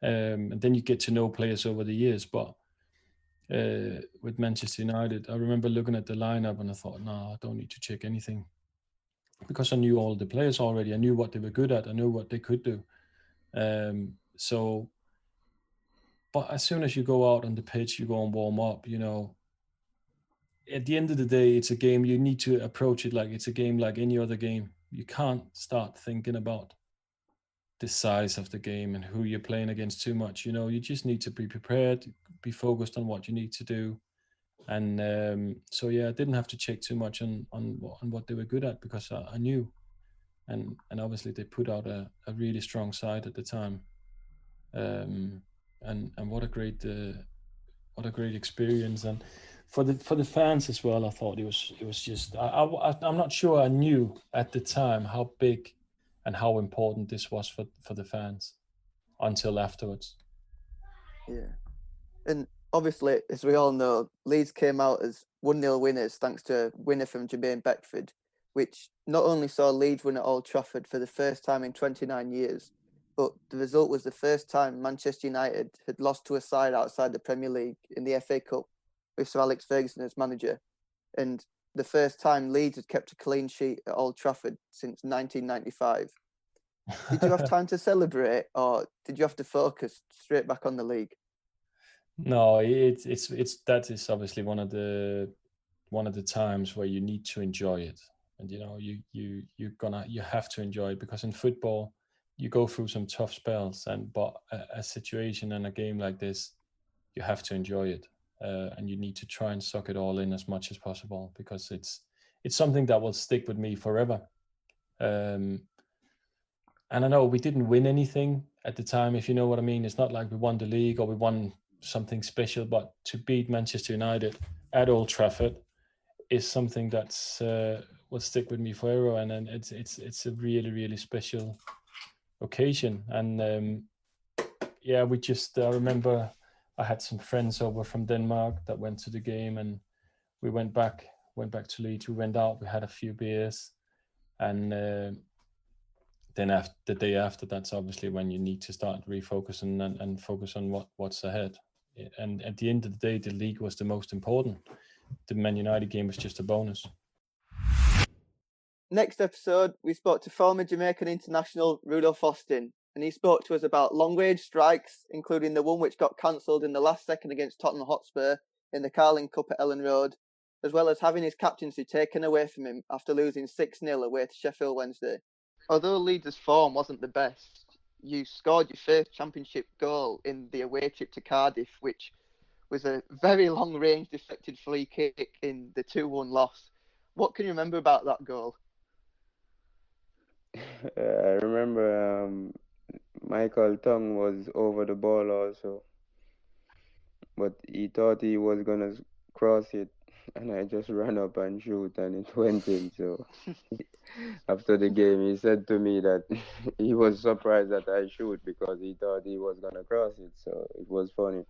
And then you get to know players over the years. But with Manchester United, I remember looking at the lineup and I thought, no, I don't need to check anything because I knew all the players already. I knew what they were good at. I knew what they could do. So But as soon as you go out on the pitch, you go and warm up, you know, at the end of the day, it's a game. You need to approach it like it's a game like any other game. You can't start thinking about the size of the game and who you're playing against too much. You know, you just need to be prepared, be focused on what you need to do. And so, yeah, I didn't have to check too much on what they were good at because I knew. And obviously they put out a really strong side at the time. And what a great experience. And for the fans as well, I thought it was just I'm not sure I knew at the time how big and how important this was for the fans until afterwards. Yeah. And obviously, as we all know, Leeds came out as 1-0 winners thanks to a winner from Jermaine Beckford, which not only saw Leeds win at Old Trafford for the first time in 29 years, but the result was the first time Manchester United had lost to a side outside the Premier League in the FA Cup with Sir Alex Ferguson as manager, and the first time Leeds had kept a clean sheet at Old Trafford since 1995. Did you have time to celebrate, or did you have to focus straight back on the league? No, it's that is obviously one of the times where you need to enjoy it, and you know you have to enjoy it, because in football you go through some tough spells, but a situation and a game like this, you have to enjoy it, and you need to try and suck it all in as much as possible, because it's something that will stick with me forever. And I know we didn't win anything at the time, if you know what I mean. It's not like we won the league or we won something special, but to beat Manchester United at Old Trafford is something that's will stick with me forever, and it's a really, really special occasion. And yeah, we just I remember I had some friends over from Denmark that went to the game, and we went back to Leeds. We went out, we had a few beers, and then after the day after, that's obviously when you need to start refocusing and focus on what's ahead. And at the end of the day, the league was the most important. The Man United game was just a bonus. Next episode, we spoke to former Jamaican international Rudolph Austin, and he spoke to us about long-range strikes, including the one which got cancelled in the last second against Tottenham Hotspur in the Carling Cup at Ellen Road, as well as having his captaincy taken away from him after losing 6-0 away to Sheffield Wednesday. Although Leeds' form wasn't the best, you scored your first championship goal in the away trip to Cardiff, which was a very long-range deflected free kick in the 2-1 loss. What can you remember about that goal? I remember Michael Tongue was over the ball also, but he thought he was gonna cross it, and I just ran up and shoot, and it went in. So after the game, he said to me that he was surprised that I shoot because he thought he was gonna cross it. So it was funny.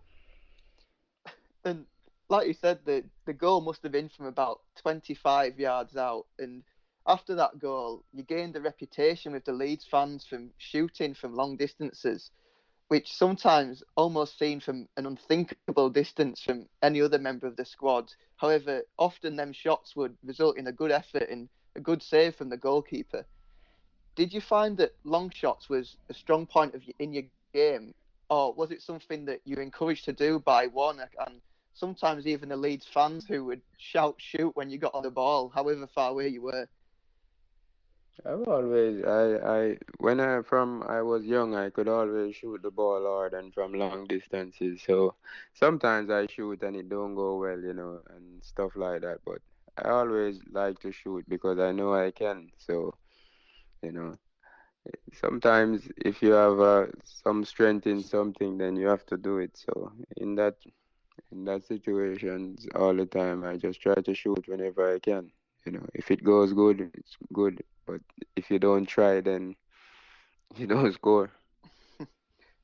And like you said, the goal must have been from about 25 yards out. And after that goal, you gained a reputation with the Leeds fans from shooting from long distances, which sometimes almost seen from an unthinkable distance from any other member of the squad. However, often them shots would result in a good effort and a good save from the goalkeeper. Did you find that long shots was a strong point in your game, or was it something that you encouraged to do by Warnock and sometimes even the Leeds fans who would shout shoot when you got on the ball, however far away you were? I've always, when I was young, I could always shoot the ball hard and from long distances. So sometimes I shoot and it don't go well, and stuff like that. But I always like to shoot because I know I can. So, you know, sometimes if you have some strength in something, then you have to do it. So in that situation, all the time, I just try to shoot whenever I can. If it goes good, it's good. But if you don't try, then you don't score.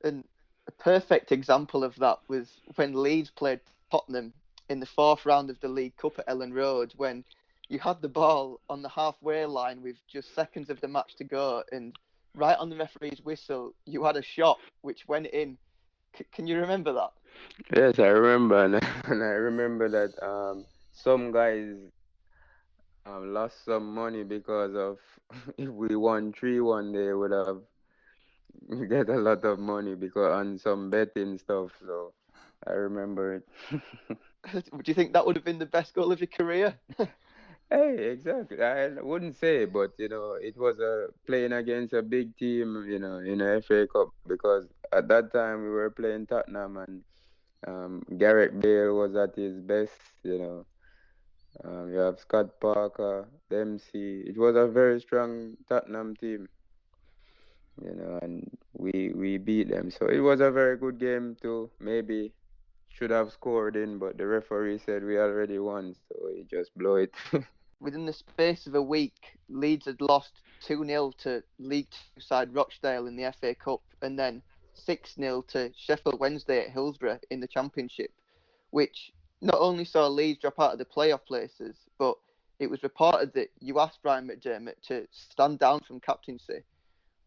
And a perfect example of that was when Leeds played Tottenham in the fourth round of the League Cup at Ellen Road, when you had the ball on the halfway line with just seconds of the match to go, and right on the referee's whistle, you had a shot which went in. Can you remember that? Yes, I remember, and I remember that some guys lost some money because of if we won 3-1, they would have get a lot of money because on some betting stuff. So I remember it. Do you think that would have been the best goal of your career? Hey, exactly. I wouldn't say, but it was playing against a big team, in a FA Cup because at that time we were playing Tottenham and Gareth Bale was at his best. You have Scott Parker, Dempsey. It was a very strong Tottenham team, and we beat them. So it was a very good game too. Maybe should have scored in, but the referee said we already won, so he just blew it. Within the space of a week, Leeds had lost 2-0 to League Two side Rochdale in the FA Cup and then 6-0 to Sheffield Wednesday at Hillsborough in the Championship, which not only saw Leeds drop out of the playoff places, but it was reported that you asked Brian McDermott to stand down from captaincy.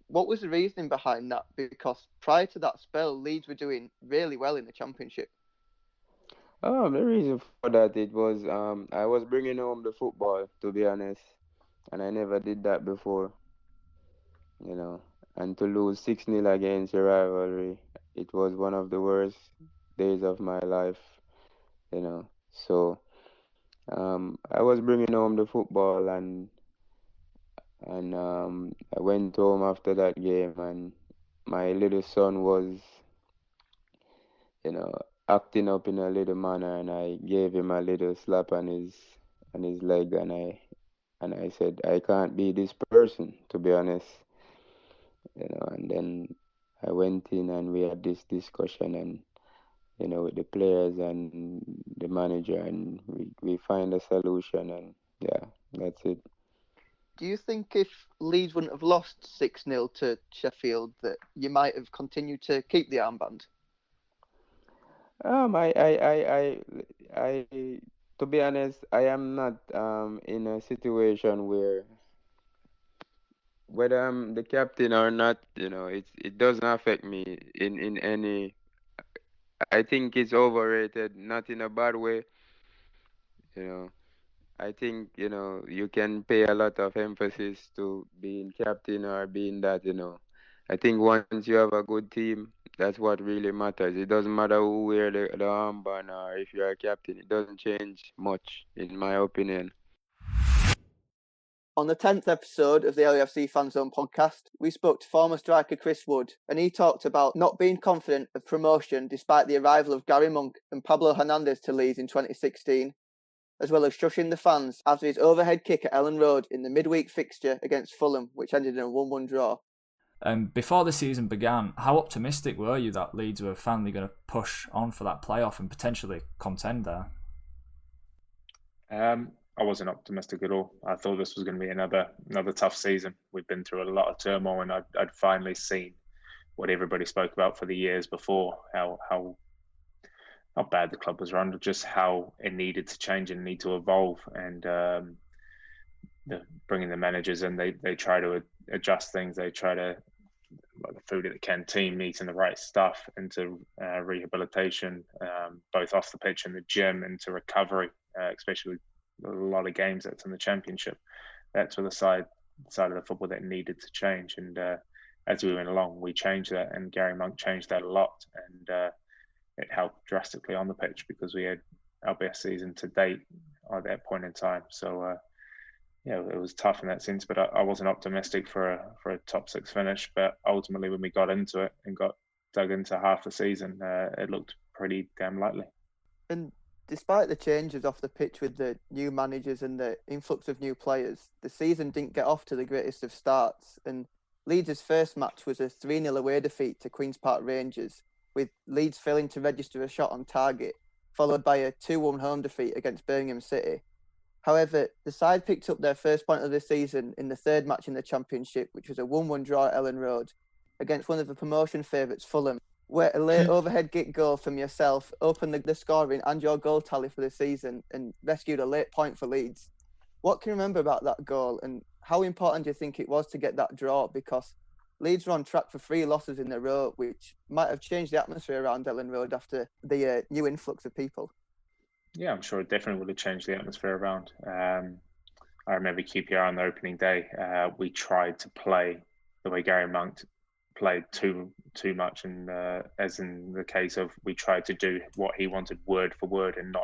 What was the reasoning behind that? Because prior to that spell, Leeds were doing really well in the Championship. The reason for that it was I was bringing home the football, to be honest, and I never did that before, you know. And to lose 6-0 against a rivalry, it was one of the worst days of my life. So I was bringing home the football, and I went home after that game, and my little son was, you know, acting up in a little manner, and I gave him a little slap on his leg, and I said, I can't be this person, to be honest. And then I went in and we had this discussion, and with the players and the manager, and we find a solution, and yeah, that's it. Do you think if Leeds wouldn't have lost 6-0 to Sheffield, that you might have continued to keep the armband? To be honest, I am not in a situation where whether I'm the captain or not, it doesn't affect me in any. I think it's overrated, not in a bad way. You know, I think you can pay a lot of emphasis to being captain or being that. I think once you have a good team, that's what really matters. It doesn't matter who wear the armband or if you're a captain. It doesn't change much, in my opinion. On the 10th episode of the LAFC Fan Zone podcast, we spoke to former striker Chris Wood, and he talked about not being confident of promotion despite the arrival of Gary Monk and Pablo Hernandez to Leeds in 2016, as well as shushing the fans after his overhead kick at Ellen Road in the midweek fixture against Fulham, which ended in a 1-1 draw. Before the season began, how optimistic were you that Leeds were finally going to push on for that playoff and potentially contend there? I wasn't optimistic at all. I thought this was going to be another tough season. We've been through a lot of turmoil, and I'd finally seen what everybody spoke about for the years before, how bad the club was run, just how it needed to change and need to evolve. And bringing the managers in, they try to adjust things. They try to, like the food at the canteen, eating the right stuff, into rehabilitation, both off the pitch and the gym, into recovery, especially a lot of games that's in the Championship. That's where the side of the football that needed to change. And as we went along, we changed that, and Gary Monk changed that a lot, and it helped drastically on the pitch because we had our best season to date at that point in time. So it was tough in that sense, but I wasn't optimistic for a top six finish. But ultimately, when we got into it and got dug into half the season, it looked pretty damn likely. And despite the changes off the pitch with the new managers and the influx of new players, the season didn't get off to the greatest of starts. And Leeds' first match was a 3-0 away defeat to Queen's Park Rangers, with Leeds failing to register a shot on target, followed by a 2-1 home defeat against Birmingham City. However, the side picked up their first point of the season in the third match in the Championship, which was a 1-1 draw at Ellen Road, against one of the promotion favourites, Fulham, where a late overhead kick goal from yourself opened the scoring and your goal tally for the season and rescued a late point for Leeds. What can you remember about that goal, and how important do you think it was to get that draw? Because Leeds were on track for 3 losses in a row, which might have changed the atmosphere around Ellen Road after the new influx of people. Yeah, I'm sure it definitely would have changed the atmosphere around. I remember QPR on the opening day. We tried to play the way Gary Monk played too much, and as in the case of we tried to do what he wanted word for word and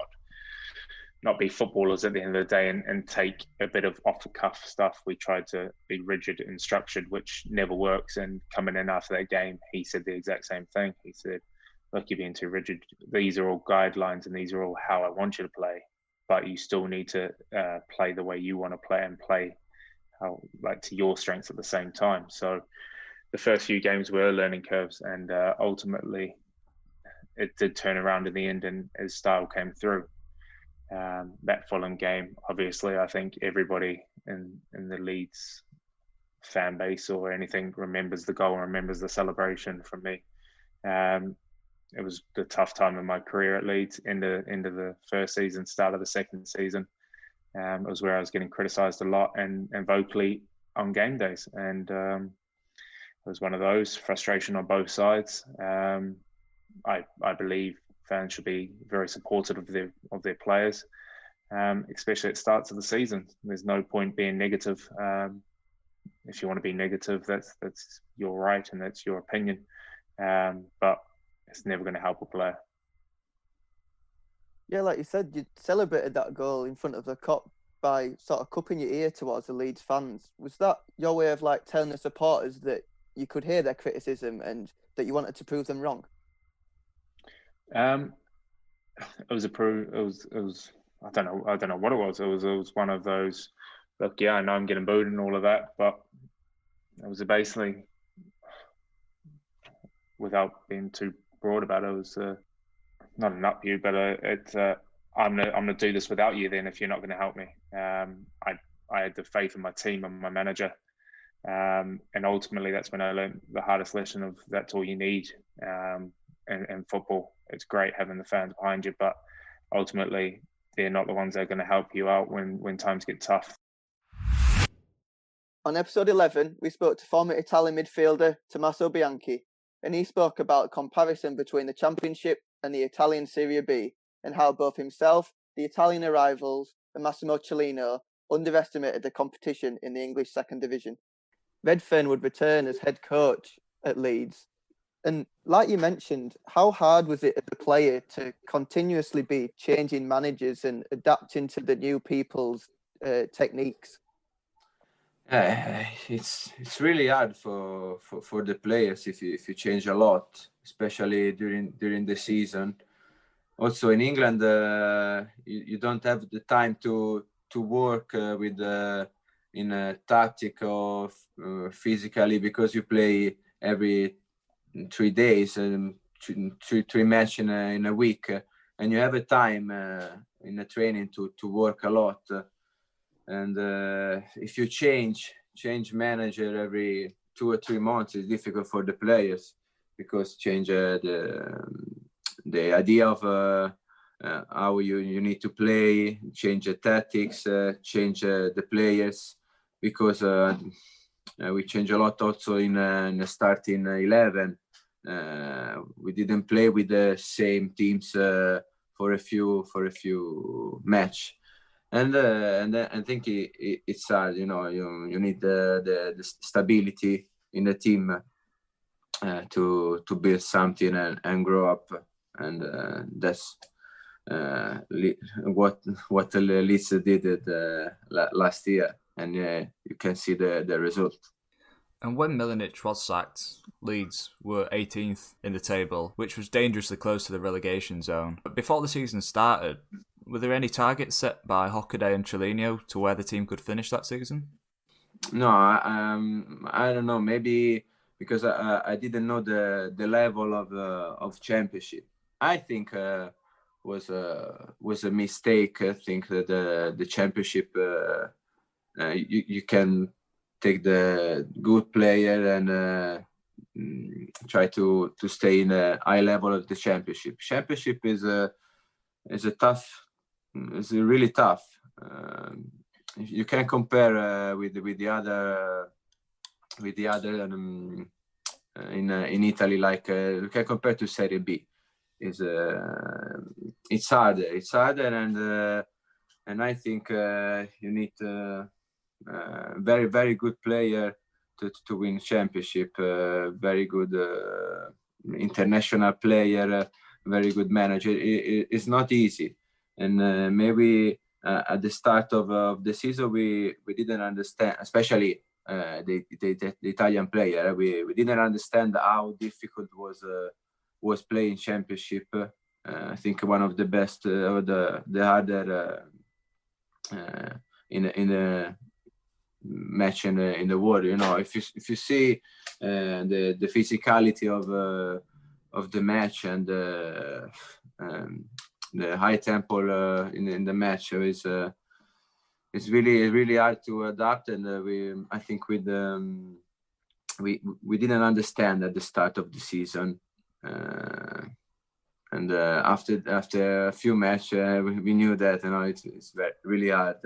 not be footballers at the end of the day and take a bit of off the cuff stuff. We tried to be rigid and structured, which never works. And coming in after that game, he said the exact same thing. He said, look, you're being too rigid. These are all guidelines and these are all how I want you to play, but you still need to play the way you want to play and play how, like, to your strengths at the same time. So the first few games were learning curves, and ultimately it did turn around in the end and his style came through. That Fulham game, obviously, I think everybody in the Leeds fan base or anything remembers the goal, remembers the celebration from me. It was the tough time in my career at Leeds, into the first season, start of the second season. It was where I was getting criticised a lot and vocally on game days, and it was one of those, frustration on both sides. I believe fans should be very supportive of their players, especially at starts of the season. There's no point being negative. If you want to be negative, that's your right and that's your opinion, but it's never going to help a player. Yeah, like you said, you celebrated that goal in front of the Kop by sort of cupping your ear towards the Leeds fans. Was that your way of like telling the supporters that you could hear their criticism and that you wanted to prove them wrong? It was I don't know what it was. It was one of those, look, yeah, I know I'm getting booed and all of that, but it was basically, without being too broad about it, it was not an up you, but I'm gonna do this without you then if you're not going to help me. I had the faith in my team and my manager, and ultimately that's when I learned the hardest lesson of that's all you need. In football, it's great having the fans behind you, but ultimately they're not the ones that are going to help you out when times get tough. On episode 11, we spoke to former Italian midfielder Tommaso Bianchi, and he spoke about a comparison between the Championship and the Italian Serie B, and how both himself, the Italian arrivals, and Massimo Cellino underestimated the competition in the English second division. Redfearn would return as head coach at Leeds. And like you mentioned, how hard was it as a player to continuously be changing managers and adapting to the new people's techniques? It's really hard for the players if you change a lot, especially during the season. Also in England, you don't have the time to work with in a tactic or physically, because you play every 3 days and three match in a week, and you have a time in the training to work a lot. And if you change manager every 2 or 3 months, it's difficult for the players, because change the idea of how you need to play, change the tactics, change the players, because we change a lot also in the starting 11. We didn't play with the same teams for a few match. And I think it's hard, you need the stability in the team to build something and grow up, and that's what Leeds did last year, and you can see the result. And when Milanic was sacked, Leeds were 18th in the table, which was dangerously close to the relegation zone. But before the season started, were there any targets set by Hockaday and Cellino to where the team could finish that season? No, I don't know. Maybe because I didn't know the level of championship. I think was a mistake. I think that the championship you can take the good player and try to stay in a high level of the championship. Championship is really tough. You can compare with the other in Italy, like you can compare to Serie B. It's harder, and I think you need very, very good player to win championship. Very good international player, very good manager. It's not easy, and maybe at the start of the season we didn't understand, especially the Italian player. We didn't understand how difficult was playing championship. I think one of the best or the harder in a match in the world. You know, if you see the physicality of the match and the high tempo in the match is it's really hard to adapt, and I think we didn't understand at the start of the season, and after a few matches we knew that, you know, it's really hard.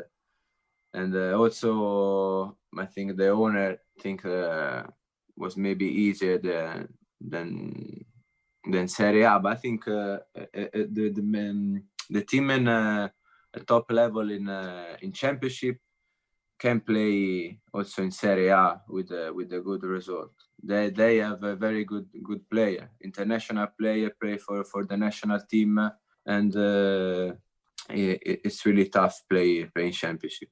And also, I think the owner was maybe easier than Serie A, but I think the team in a top level in Championship can play also in Serie A with a good result. They have a very good player, international player, play for the national team, and it's really tough playing Championship.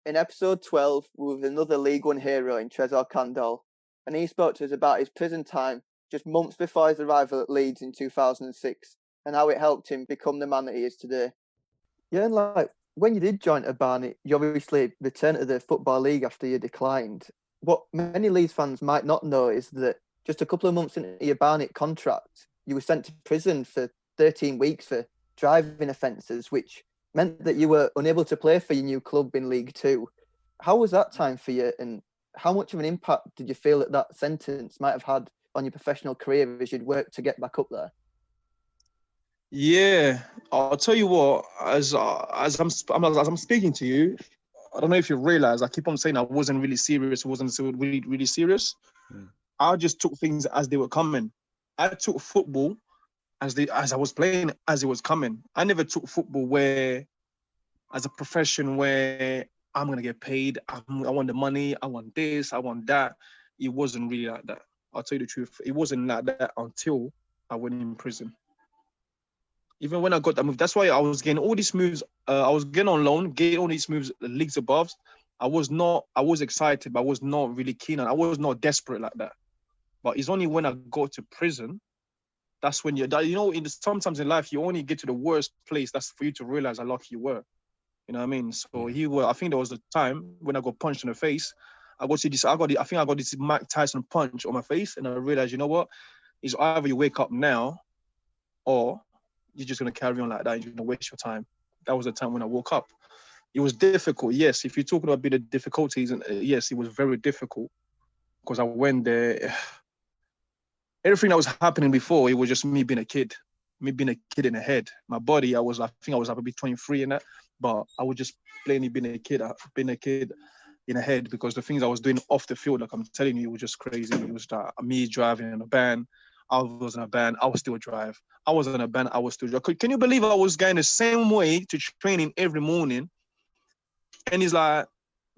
In episode 12, we were with another League One hero in Trezor Kandol, and he spoke to us about his prison time just months before his arrival at Leeds in 2006, and how it helped him become the man that he is today. Yeah, and like, when you did join Barnet, you obviously returned to the Football League after you declined. What many Leeds fans might not know is that just a couple of months into your Barnet contract, you were sent to prison for 13 weeks for driving offences, which meant that you were unable to play for your new club in League Two. How was that time for you, and how much of an impact did you feel that sentence might have had on your professional career as you'd worked to get back up there? Yeah, I'll tell you what. As I'm speaking to you, I don't know if you realize I keep on saying I wasn't really serious. Wasn't really serious. I just took things as they were coming. I took football as I was playing as it was coming. I never took football as a profession where I'm gonna get paid. I want the money. I want this. I want that. It wasn't really like that. I'll tell you the truth. It wasn't like that until I went in prison. Even when I got that move, that's why I was getting all these moves. I was getting on loan, getting all these moves, the leagues above. I was excited, but I was not really keen on. I was not desperate like that. But it's only when I got to prison, that's when sometimes in life, you only get to the worst place. That's for you to realize how lucky you were. You know what I mean? So I think there was a time when I got punched in the face. I got this Mike Tyson punch on my face, and I realized, you know what? It's either you wake up now, or you're just going to carry on like that. You're going to waste your time. That was the time when I woke up. It was difficult, yes. If you're talking about a bit of difficulties, and yes, it was very difficult because I went there. Everything that was happening before, it was just me being a kid in the head. My body, I think I was maybe 23 in that, but I was just plainly being a kid in the head, because the things I was doing off the field, like I'm telling you, it was just crazy. It was me driving in a van. I was in a band, I was still drive. I was in a band, I was still drive. Can you believe I was going the same way to training every morning? And it's like,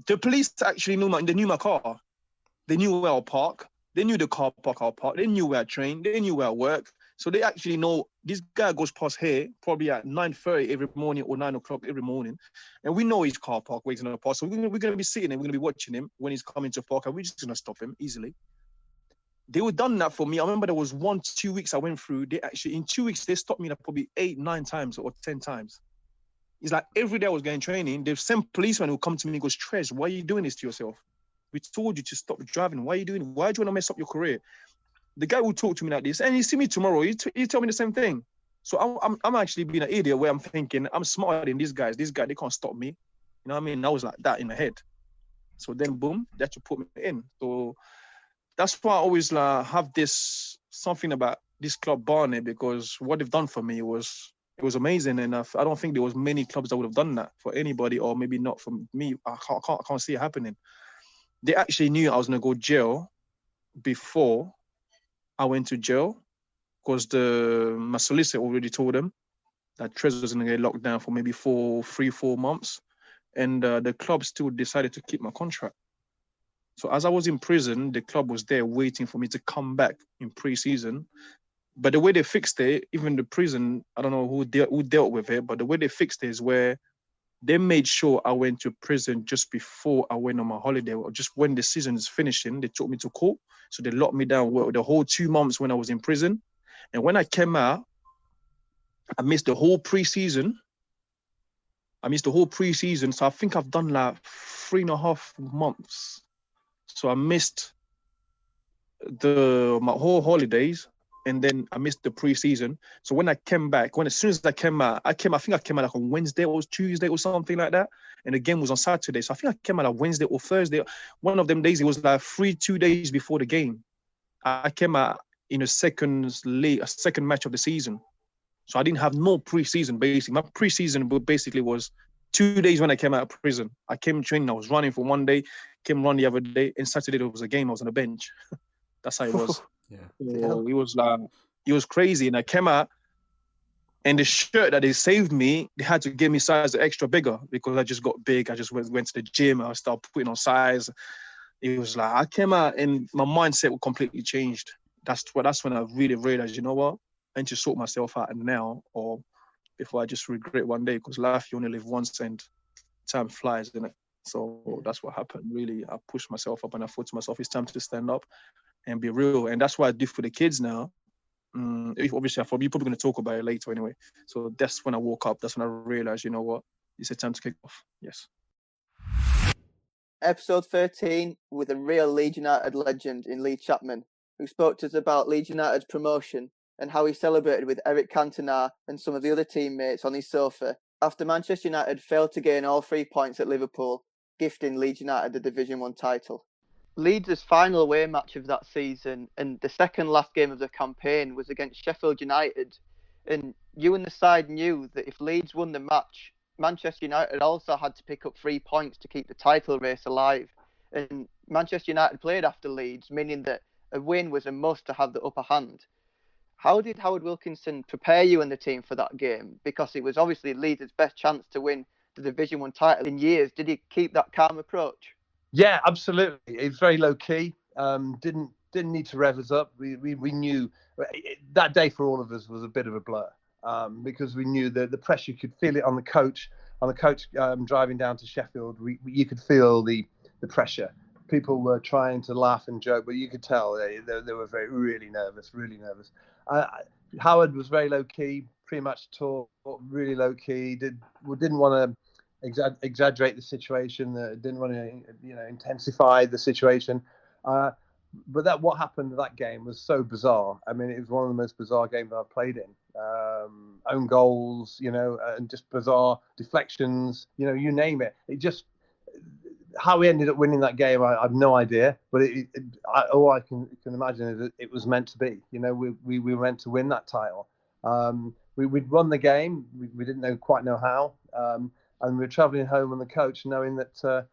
the police actually knew my car. They knew where I park. They knew the car park I park. They knew where I train. They knew where I work. So they actually know this guy goes past here probably at 9:30 every morning or 9 o'clock every morning. And we know his car park, waiting on the park. So we're going to be sitting and we're going to be watching him when he's coming to park, and we're just going to stop him easily. They were done that for me. I remember there was 2 weeks I went through. In 2 weeks, they stopped me like probably 8, 9 times or 10 times. It's like every day I was getting training, the same policeman who come to me and goes, Trez, why are you doing this to yourself? We told you to stop driving. Why are you doing it? Why do you want to mess up your career? The guy will talk to me like this, and you see me tomorrow, you tell me the same thing. So I'm actually being an idiot where I'm thinking, I'm smarter than these guys. This guy, they can't stop me. You know what I mean? I was like that in my head. So then, boom, they had to put me in. So that's why I always have this something about this club Barnet, because what they've done for me was amazing, and I don't think there was many clubs that would have done that for anybody, or maybe not for me. I can't see it happening. They actually knew I was gonna go jail before I went to jail, because my solicitor already told them that Trez was gonna get locked down for maybe 3-4 months, and the club still decided to keep my contract. So as I was in prison, the club was there waiting for me to come back in pre-season. But the way they fixed it, even the prison, I don't know who dealt with it, but the way they fixed it is where they made sure I went to prison just before I went on my holiday, or just when the season is finishing. They took me to court. So they locked me down the whole 2 months when I was in prison. And when I came out, I missed the whole pre-season. So I think I've done like 3.5 months. So I missed my whole holidays, and then I missed the pre-season. So when I came back, as soon as I came out, I think I came out like on Wednesday or Tuesday or something like that. And the game was on Saturday. So I think I came out like Wednesday or Thursday. One of them days, it was like 2 days before the game. I came out in a second match of the season. So I didn't have no pre-season, basically. My pre-season basically was 2 days when I came out of prison. I came training, I was running for one day, came run the other day, and Saturday there was a game, I was on the bench. That's how it was. So it was crazy. And I came out, and the shirt that they saved me, they had to give me size extra bigger because I just got big. I just went to the gym, I started putting on size. It was like, I came out and my mindset completely changed. That's when I really realized, you know what? I need to sort myself out now, or before I just regret one day, because life, you only live once and time flies, isn't it? So that's what happened, really. I pushed myself up and I thought to myself, it's time to stand up and be real. And that's what I do for the kids now. Obviously, you're probably going to talk about it later anyway. So that's when I woke up. That's when I realized, you know what? It's a time to kick off. Yes. Episode 13 with a real Leeds United legend in Lee Chapman, who spoke to us about Leeds United's promotion and how he celebrated with Eric Cantona and some of the other teammates on his sofa after Manchester United failed to gain all 3 points at Liverpool, gifting Leeds United the Division 1 title. Leeds' final away match of that season and the second last game of the campaign was against Sheffield United, and you and the side knew that if Leeds won the match, Manchester United also had to pick up 3 points to keep the title race alive. And Manchester United played after Leeds, meaning that a win was a must to have the upper hand. How did Howard Wilkinson prepare you and the team for that game? Because it was obviously Leeds' best chance to win the Division 1 title in years. Did he keep that calm approach? Yeah, absolutely. It was very low key. Didn't need to rev us up. We knew that day for all of us was a bit of a blur because we knew that the pressure. You could feel it on the coach. Driving down to Sheffield, you could feel the pressure. People were trying to laugh and joke, but you could tell they were really nervous. Howard was very low key, pretty much taught really low key. Didn't want to exaggerate the situation. Didn't want to intensify the situation. But what happened in that game was so bizarre. I mean, it was one of the most bizarre games I've played in. Own goals, and just bizarre deflections. You name it. It just. How we ended up winning that game, I have no idea. But all I can imagine is that it was meant to be. We were meant to win that title. We'd run the game. We didn't quite know how. And we were travelling home on the coach, knowing that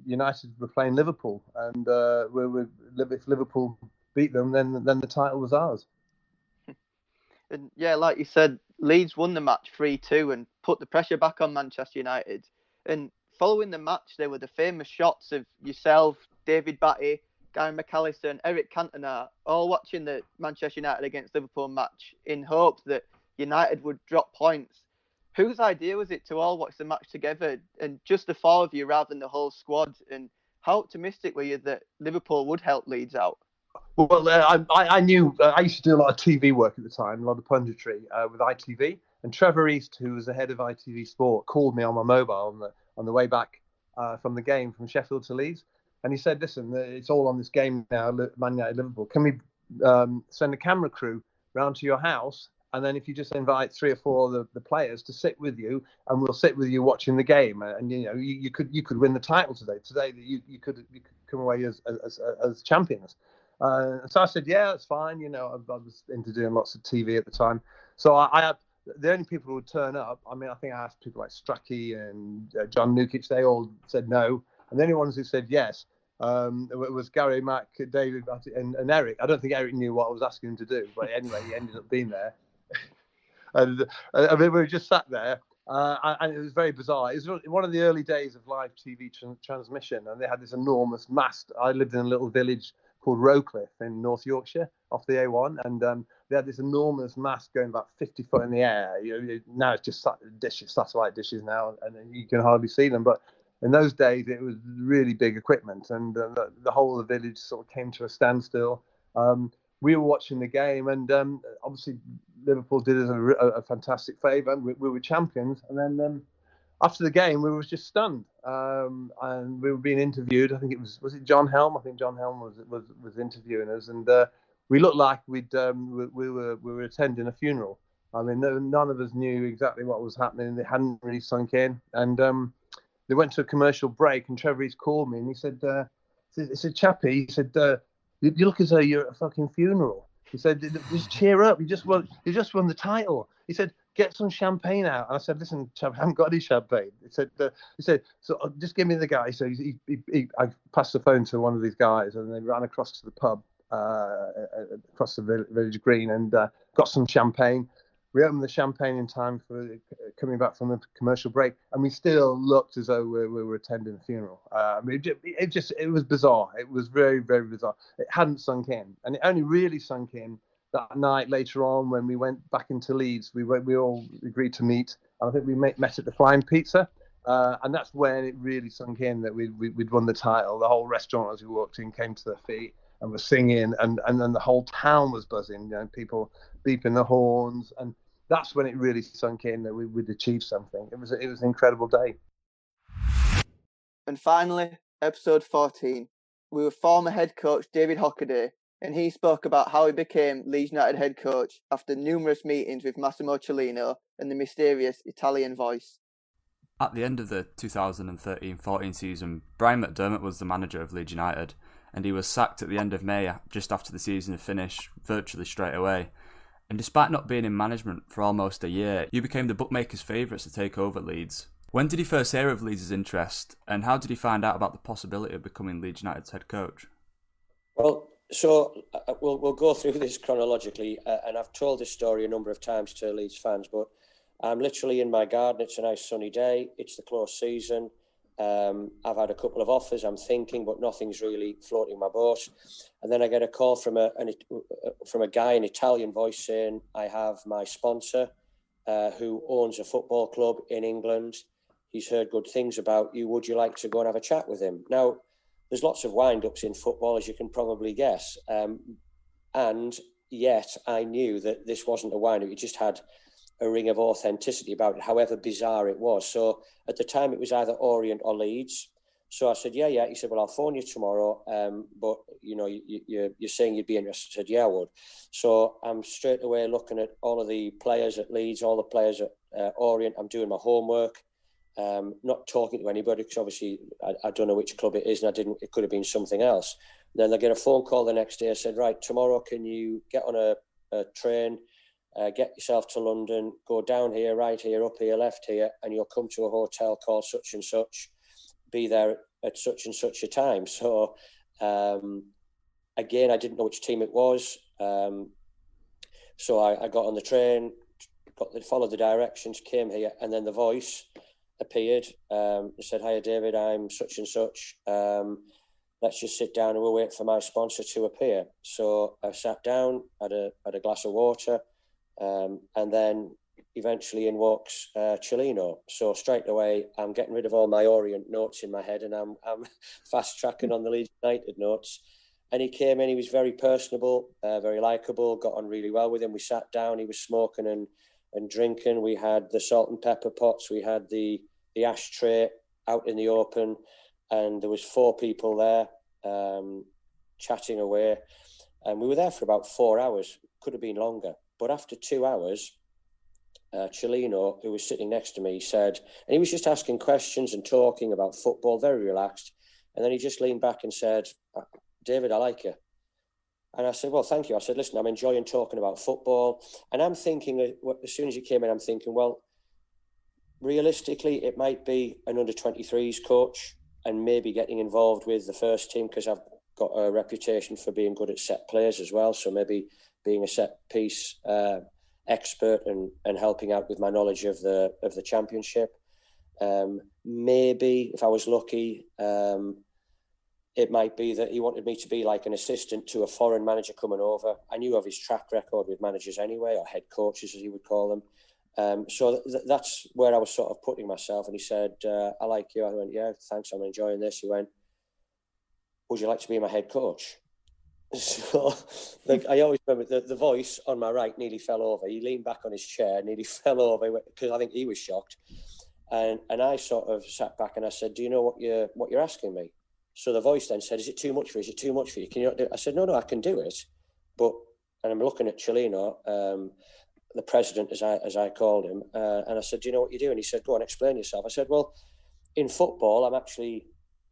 United were playing Liverpool, and if Liverpool beat them, then the title was ours. And yeah, like you said, Leeds won the match 3-2 and put the pressure back on Manchester United. And following the match, there were the famous shots of yourself, David Batty, Gary McAllister and Eric Cantona all watching the Manchester United against Liverpool match in hopes that United would drop points. Whose idea was it to all watch the match together and just the 4 of you rather than the whole squad? And how optimistic were you that Liverpool would help Leeds out? Well, I knew I used to do a lot of TV work at the time, a lot of punditry with ITV. And Trevor East, who was the head of ITV Sport, called me on my mobile on the way back from the game from Sheffield to Leeds. And he said, listen, it's all on this game now, Man United Liverpool. Can we send a camera crew round to your house? And then if you just invite 3 or 4 of the players to sit with you, and we'll sit with you watching the game. And you could win the title today. Today you could come away as champions. So I said, yeah, that's fine. I was into doing lots of TV at the time. So I had the only people who would turn up. I mean, I think I asked people like Strachey and John Nukic. They all said no. And the only ones who said yes it was Gary, Mac, David, and Eric. I don't think Eric knew what I was asking him to do. But anyway, he ended up being there. And I mean, we just sat there. And it was very bizarre. It was one of the early days of live TV transmission, and they had this enormous mast. I lived in a little village called Rowcliffe in North Yorkshire, off the A1, and they had this enormous mast going about 50 foot in the air. Now it's just dishes, satellite dishes now, and you can hardly see them. But in those days, it was really big equipment, and the whole of the village sort of came to a standstill. We were watching the game, and obviously Liverpool did us a fantastic favour. We were champions, and then after the game, we were just stunned, and we were being interviewed. I think it was it John Helm? I think John Helm was interviewing us, and we looked like we were attending a funeral. I mean, none of us knew exactly what was happening. It hadn't really sunk in, and they went to a commercial break, and Trevor Rees called me, and he said, "Chappie," he said, "you look as though you're at a fucking funeral." He said, "Just cheer up. You just won the title." He said, "Get some champagne out." And I said, "Listen, chap, I haven't got any champagne." He said, "So just give me the guy." So I passed the phone to one of these guys, and they ran across to the pub across the village green and got some champagne. We opened the champagne in time for coming back from the commercial break, and we still looked as though we were attending a funeral. It was bizarre. It was very, very bizarre. It hadn't sunk in, and it only really sunk in that night later on when we went back into Leeds. We all agreed to meet, and I think we met at the Flying Pizza, and that's when it really sunk in that we'd won the title. The whole restaurant, as we walked in, came to their feet and were singing, and then the whole town was buzzing. People beeping the horns, and that's when it really sunk in that we'd achieved something. It was an incredible day. And finally, episode 14, we were former head coach David Hockaday, and he spoke about how he became Leeds United head coach after numerous meetings with Massimo Cellino and the mysterious Italian voice. At the end of the 2013-14 season, Brian McDermott was the manager of Leeds United, and he was sacked at the end of May, just after the season had finished, virtually straight away. And despite not being in management for almost a year, you became the bookmakers' favourites to take over Leeds. When did he first hear of Leeds' interest, and how did he find out about the possibility of becoming Leeds United's head coach? Well, so we'll go through this chronologically, and I've told this story a number of times to Leeds fans, but I'm literally in my garden. It's a nice sunny day. It's the close season. I've had a couple of offers, I'm thinking, but nothing's really floating my boat. And then I get a call from a guy in Italian voice saying, I have my sponsor who owns a football club in England. He's heard good things about you. Would you like to go and have a chat with him? Now, there's lots of wind-ups in football, as you can probably guess. And yet I knew that this wasn't a wind-up. It just had a ring of authenticity about it, however bizarre it was. So at the time, it was either Orient or Leeds. So I said, yeah. He said, well, I'll phone you tomorrow, but you're saying you'd be interested. I said, yeah, I would. So I'm straight away looking at all of the players at Leeds, all the players at Orient. I'm doing my homework, not talking to anybody, because obviously I don't know which club it is, and it could have been something else. And then I get a phone call the next day. I said, right, tomorrow, can you get on a train, get yourself to London, go down here, right here, up here, left here, and you'll come to a hotel called such and such, be there at such and such a time. So again, I didn't know which team it was. So I got on the train, followed the directions, came here, and then the voice appeared. It said, hiya David, I'm such and such. Let's just sit down and we'll wait for my sponsor to appear. So I sat down, had a glass of water, and then eventually in walks Cellino. So straight away, I'm getting rid of all my Orient notes in my head, and I'm fast tracking on the Leeds United notes. And he came in, he was very personable, very likeable, got on really well with him. We sat down, he was smoking and drinking. We had the salt and pepper pots, we had the ashtray out in the open, and there was 4 people there chatting away. And we were there for about 4 hours, could have been longer. But after 2 hours, Cellino, who was sitting next to me, said, and he was just asking questions and talking about football, very relaxed. And then he just leaned back and said, David, I like you. And I said, well, thank you. I said, listen, I'm enjoying talking about football. And I'm thinking, as soon as he came in, I'm thinking, well, realistically, it might be an under-23s coach and maybe getting involved with the first team, because I've got a reputation for being good at set plays as well. So maybe being a set piece expert and helping out with my knowledge of the Championship. Maybe if I was lucky, it might be that he wanted me to be like an assistant to a foreign manager coming over. I knew of his track record with managers anyway, or head coaches as he would call them. So that's where I was sort of putting myself. And he said, I like you. I went, yeah, thanks, I'm enjoying this. He went, would you like to be my head coach? So, like, I always remember the voice on my right nearly fell over. He leaned back on his chair, nearly fell over because I think he was shocked. And I sort of sat back and I said, do you know what you're asking me? So the voice then said, is it too much for you? Is it too much for you? Can you not do it? I said, no, I can do it. But, and I'm looking at Cellino, the president, as I called him, and I said, do you know what you're doing? He said, go on, explain yourself. I said, well, in football, I'm actually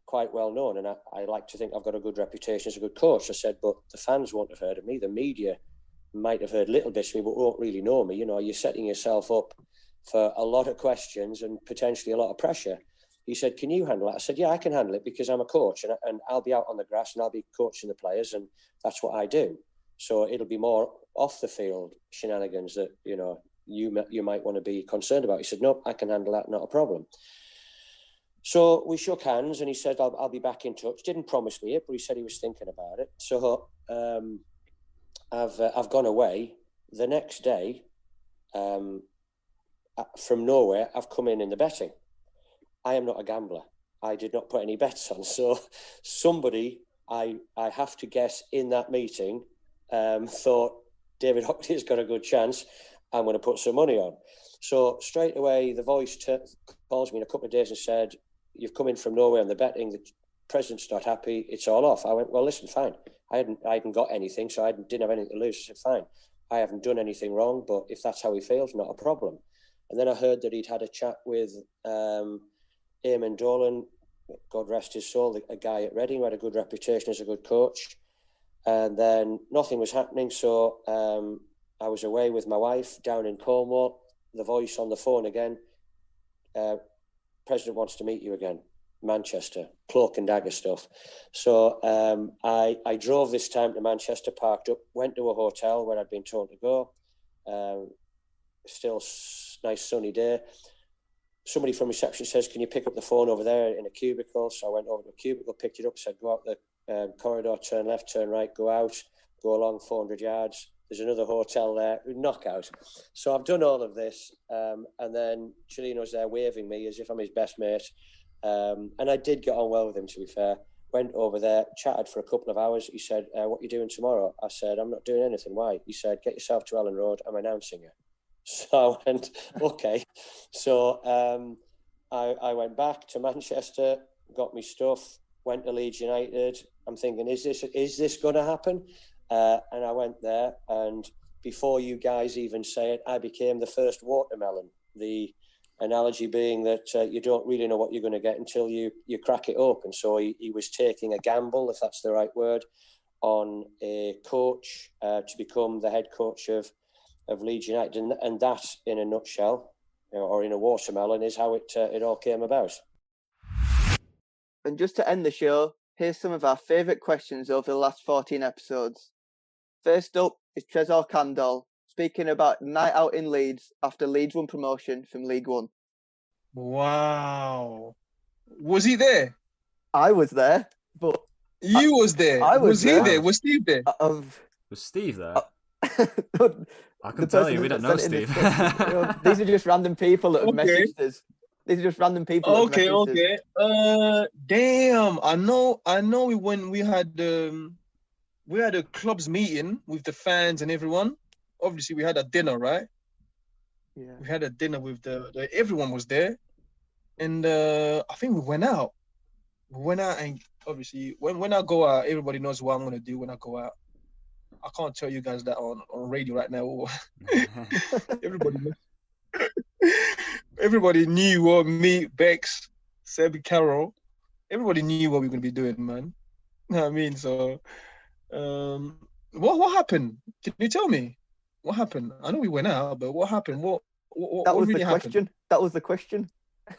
quite well known, and I like to think I've got a good reputation as a good coach. I said, but the fans won't have heard of me. The media might have heard little bits of me, but won't really know me. You know, you're setting yourself up for a lot of questions and potentially a lot of pressure. He said, can you handle it? I said, yeah, I can handle it because I'm a coach and I'll be out on the grass and I'll be coaching the players, and that's what I do. So it'll be more off the field shenanigans that, you know, you might want to be concerned about. He said, no, I can handle that, not a problem. So we shook hands and he said, I'll be back in touch. Didn't promise me it, but he said he was thinking about it. So I've gone away. The next day, from nowhere, I've come in the betting. I am not a gambler. I did not put any bets on. So somebody, I have to guess, in that meeting thought David Hockney's got a good chance. I'm going to put some money on. So straight away, the voice calls me in a couple of days and said, you've come in from nowhere and the betting, the president's not happy, it's all off. I went, well, listen, fine. I hadn't got anything, so I didn't have anything to lose. I said, fine, I haven't done anything wrong, but if that's how he feels, not a problem. And then I heard that he'd had a chat with Eamon Dolan, God rest his soul, a guy at Reading who had a good reputation as a good coach. And then nothing was happening, so I was away with my wife down in Cornwall. The voice on the phone again, President wants to meet you again, Manchester, cloak and dagger stuff. So I drove this time to Manchester, parked up, went to a hotel where I'd been told to go. Still nice sunny day. Somebody from reception says, can you pick up the phone over there in a cubicle? So I went over to a cubicle, picked it up, said, go out the corridor, turn left, turn right, go out, go along 400 yards. There's another hotel there, knockout. So I've done all of this. And then Cellino's there waving me as if I'm his best mate. And I did get on well with him, to be fair. Went over there, chatted for a couple of hours. He said, what are you doing tomorrow? I said, I'm not doing anything. Why? He said, get yourself to Ellen Road. I'm announcing you. So I went, okay. So I went back to Manchester, got me stuff, went to Leeds United. I'm thinking, is this going to happen? And I went there, and before you guys even say it, I became the first watermelon. The analogy being that you don't really know what you're going to get until you crack it open. So he was taking a gamble, if that's the right word, on a coach to become the head coach of Leeds United. And that, in a nutshell, or in a watermelon, is how it all came about. And just to end the show, here's some of our favourite questions over the last 14 episodes. First up is Trezor Candle, speaking about night out in Leeds after Leeds won promotion from League One. Wow. Was he there? I was there, but... You was there? Was he there? Was Steve there? Was Steve there? I can The tell person you, we who don't know sent in Steve. the these are just random people that have messaged us. These are just random people that have messaged us. Damn. I know when we had a club's meeting with the fans and everyone. Obviously, we had a dinner, right? Yeah. We had a dinner with the everyone was there, and I think we went out. We went out, and obviously, when I go out, everybody knows what I'm gonna do when I go out. I can't tell you guys that on radio right now. Everybody knew what me, Bex, Sebi, Carol, everybody knew what we were gonna be doing, man. You know what I mean? So, what happened? Can you tell me what happened? I know we went out, but what happened? What really happened? That was the question.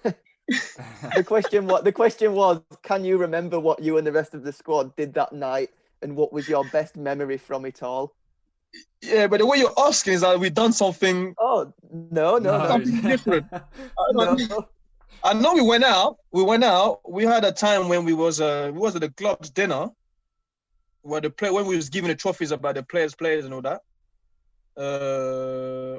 The question was, can you remember what you and the rest of the squad did that night, and what was your best memory from it all? Yeah, but the way you're asking is that we've done something. Oh no, something different. No. I know we went out. We had a time when we was at the club's dinner, where when we was giving the trophies about the players and all that.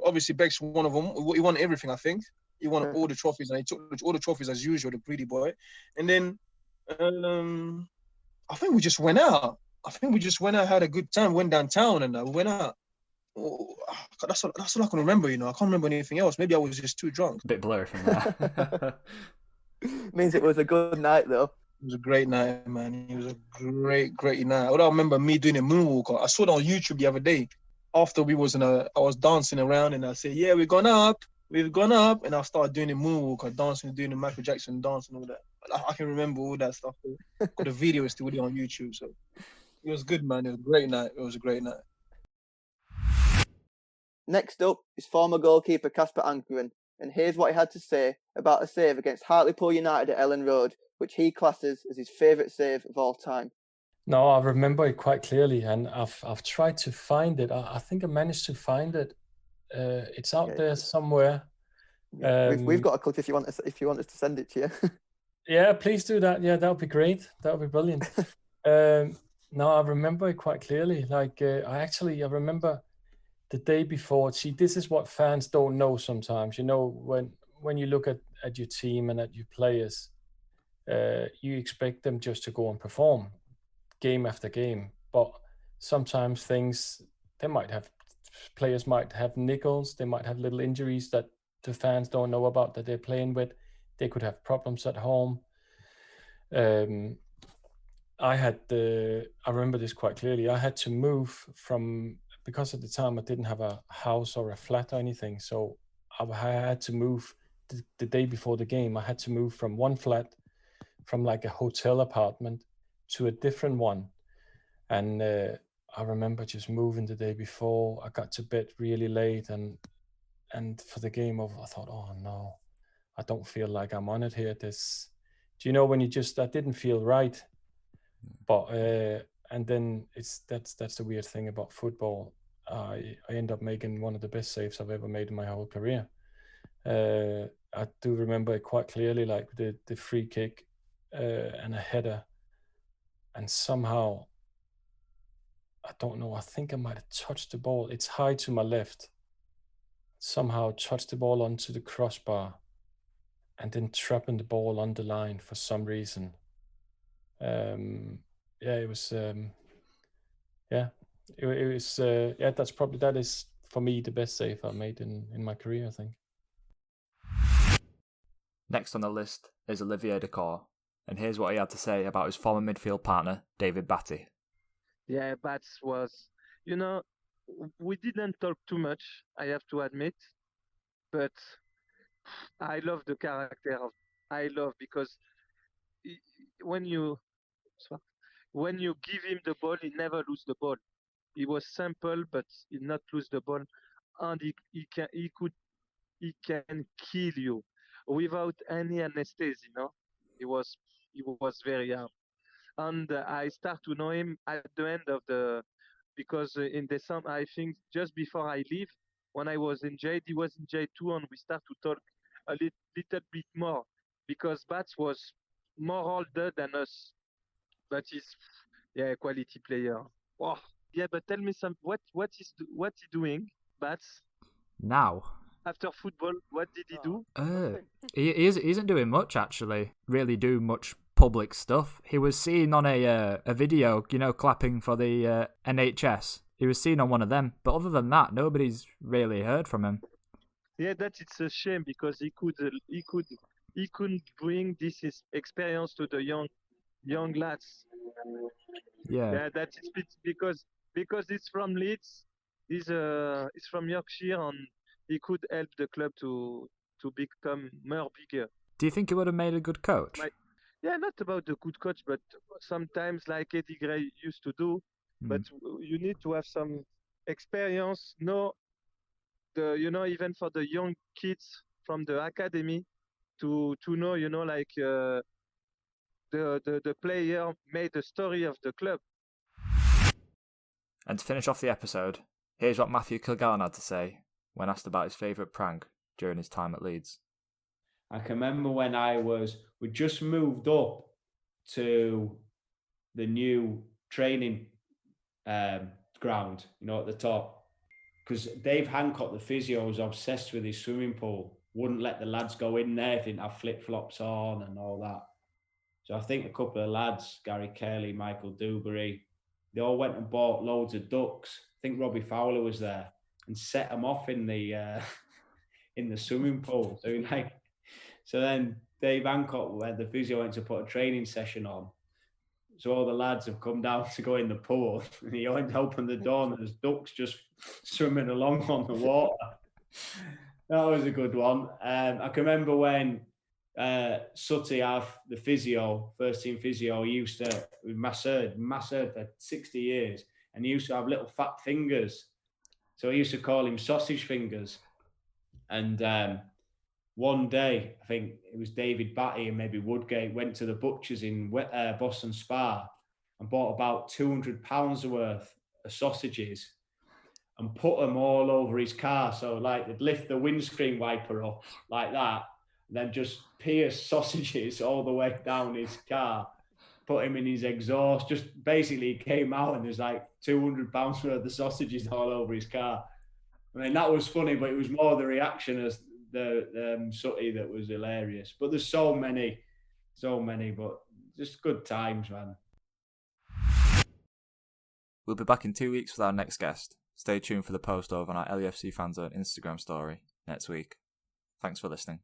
Obviously Beck's one of them. He won everything, I think. He won all the trophies, and he took all the trophies as usual, the greedy boy. And then I think we just went out. Had a good time, went downtown, and we went out. Oh, that's all I can remember, I can't remember anything else. Maybe I was just too drunk. A bit blurry from there. Means it was a good night, though. It was a great night, man. It was a great night. I remember me doing a moonwalk. I saw it on YouTube the other day. After I was dancing around, and I said, "Yeah, we've gone up," and I started doing the moonwalk, dancing, doing the Michael Jackson dance and all that. I can remember all that stuff. The video is still there on YouTube, so it was good, man. It was a great night. Next up is former goalkeeper Casper Ankeren, and here's what he had to say about a save against Hartlepool United at Ellen Road, which he classes as his favourite save of all time. No, I remember it quite clearly, and I've tried to find it. I think I managed to find it. It's out there somewhere. Yeah. We've got a clip if you want us to send it to you. Yeah, please do that. Yeah, that would be great. That would be brilliant. No, I remember it quite clearly. Like I remember the day before. See, this is what fans don't know sometimes. When you look at your team and at your players, you expect them just to go and perform game after game, but sometimes players might have niggles, they might have little injuries that the fans don't know about that they're playing with. They could have problems at home. I remember this quite clearly. I had to move because at the time I didn't have a house or a flat or anything, so I had to move the day before the game. I had to move from one flat, from like a hotel apartment, to a different one. And I remember just moving the day before. I got to bed really late, and for the game I thought, oh no, I don't feel like I'm on it here. When that didn't feel right. But and then that's the weird thing about football. I end up making one of the best saves I've ever made in my whole career. I do remember it quite clearly, like the free kick and a header, and somehow, I don't know, I think I might have touched the ball. It's high to my left. Somehow touched the ball onto the crossbar and then trapping the ball on the line for some reason. It was that is for me the best save I made in my career, I think. Next on the list is Olivier Dacour, and here's what he had to say about his former midfield partner, David Batty. Yeah, Bats was, we didn't talk too much, I have to admit, but I love the character because when you give him the ball, he never lose the ball. He was simple, but he not lose the ball, and he can kill you without any anesthesia. He was very hard. And I start to know him at the end because in December, I think just before I leave, when I was in J, he was in J2, and we start to talk a little bit more because Bats was more older than us, but he's a quality player. Oh, yeah, but tell me what he doing, Bats? Now, after football, what did he do? He isn't doing much, actually. Really do much public stuff. He was seen on a video, clapping for the NHS. He was seen on one of them, but other than that, nobody's really heard from him. Yeah, it's a shame because he couldn't bring this experience to the young lads. Yeah, that's because he's from Leeds. He's from Yorkshire, and he could help the club to become more bigger. Do you think he would have made a good coach? Not about the good coach, but sometimes like Eddie Gray used to do. But you need to have some experience. Even for the young kids from the academy, to know, the player made the story of the club. And to finish off the episode, Here's what Matthew Kilgarn had to say when asked about his favourite prank during his time at Leeds. I can remember when we just moved up to the new training ground, at the top. Because Dave Hancock, the physio, was obsessed with his swimming pool. Wouldn't let the lads go in there, didn't have flip-flops on and all that. So I think a couple of lads, Gary Kelly, Michael Dewberry, they all went and bought loads of ducks. I think Robbie Fowler was there and set them off in the swimming pool. So then Dave Hancock, where the physio went to put a training session on. So all the lads have come down to go in the pool, and he went to open the door, and there's ducks just swimming along on the water. That was a good one. I can remember when Sutty, the physio, first team physio, he used to masseur for 60 years, and he used to have little fat fingers. So he used to call him sausage fingers. And one day, I think it was David Batty and maybe Woodgate went to the butchers in Boston Spa and bought about £200 worth of sausages and put them all over his car. So they'd lift the windscreen wiper up like that, and then just pierce sausages all the way down his car, put him in his exhaust. Just basically came out and there's £200 worth of sausages all over his car. I mean, that was funny, but it was more the reaction as the Sutty that was hilarious. But there's so many, but just good times, man. We'll be back in 2 weeks with our next guest. Stay tuned for the post over on our LUFC Fanzone Instagram story next week. Thanks for listening.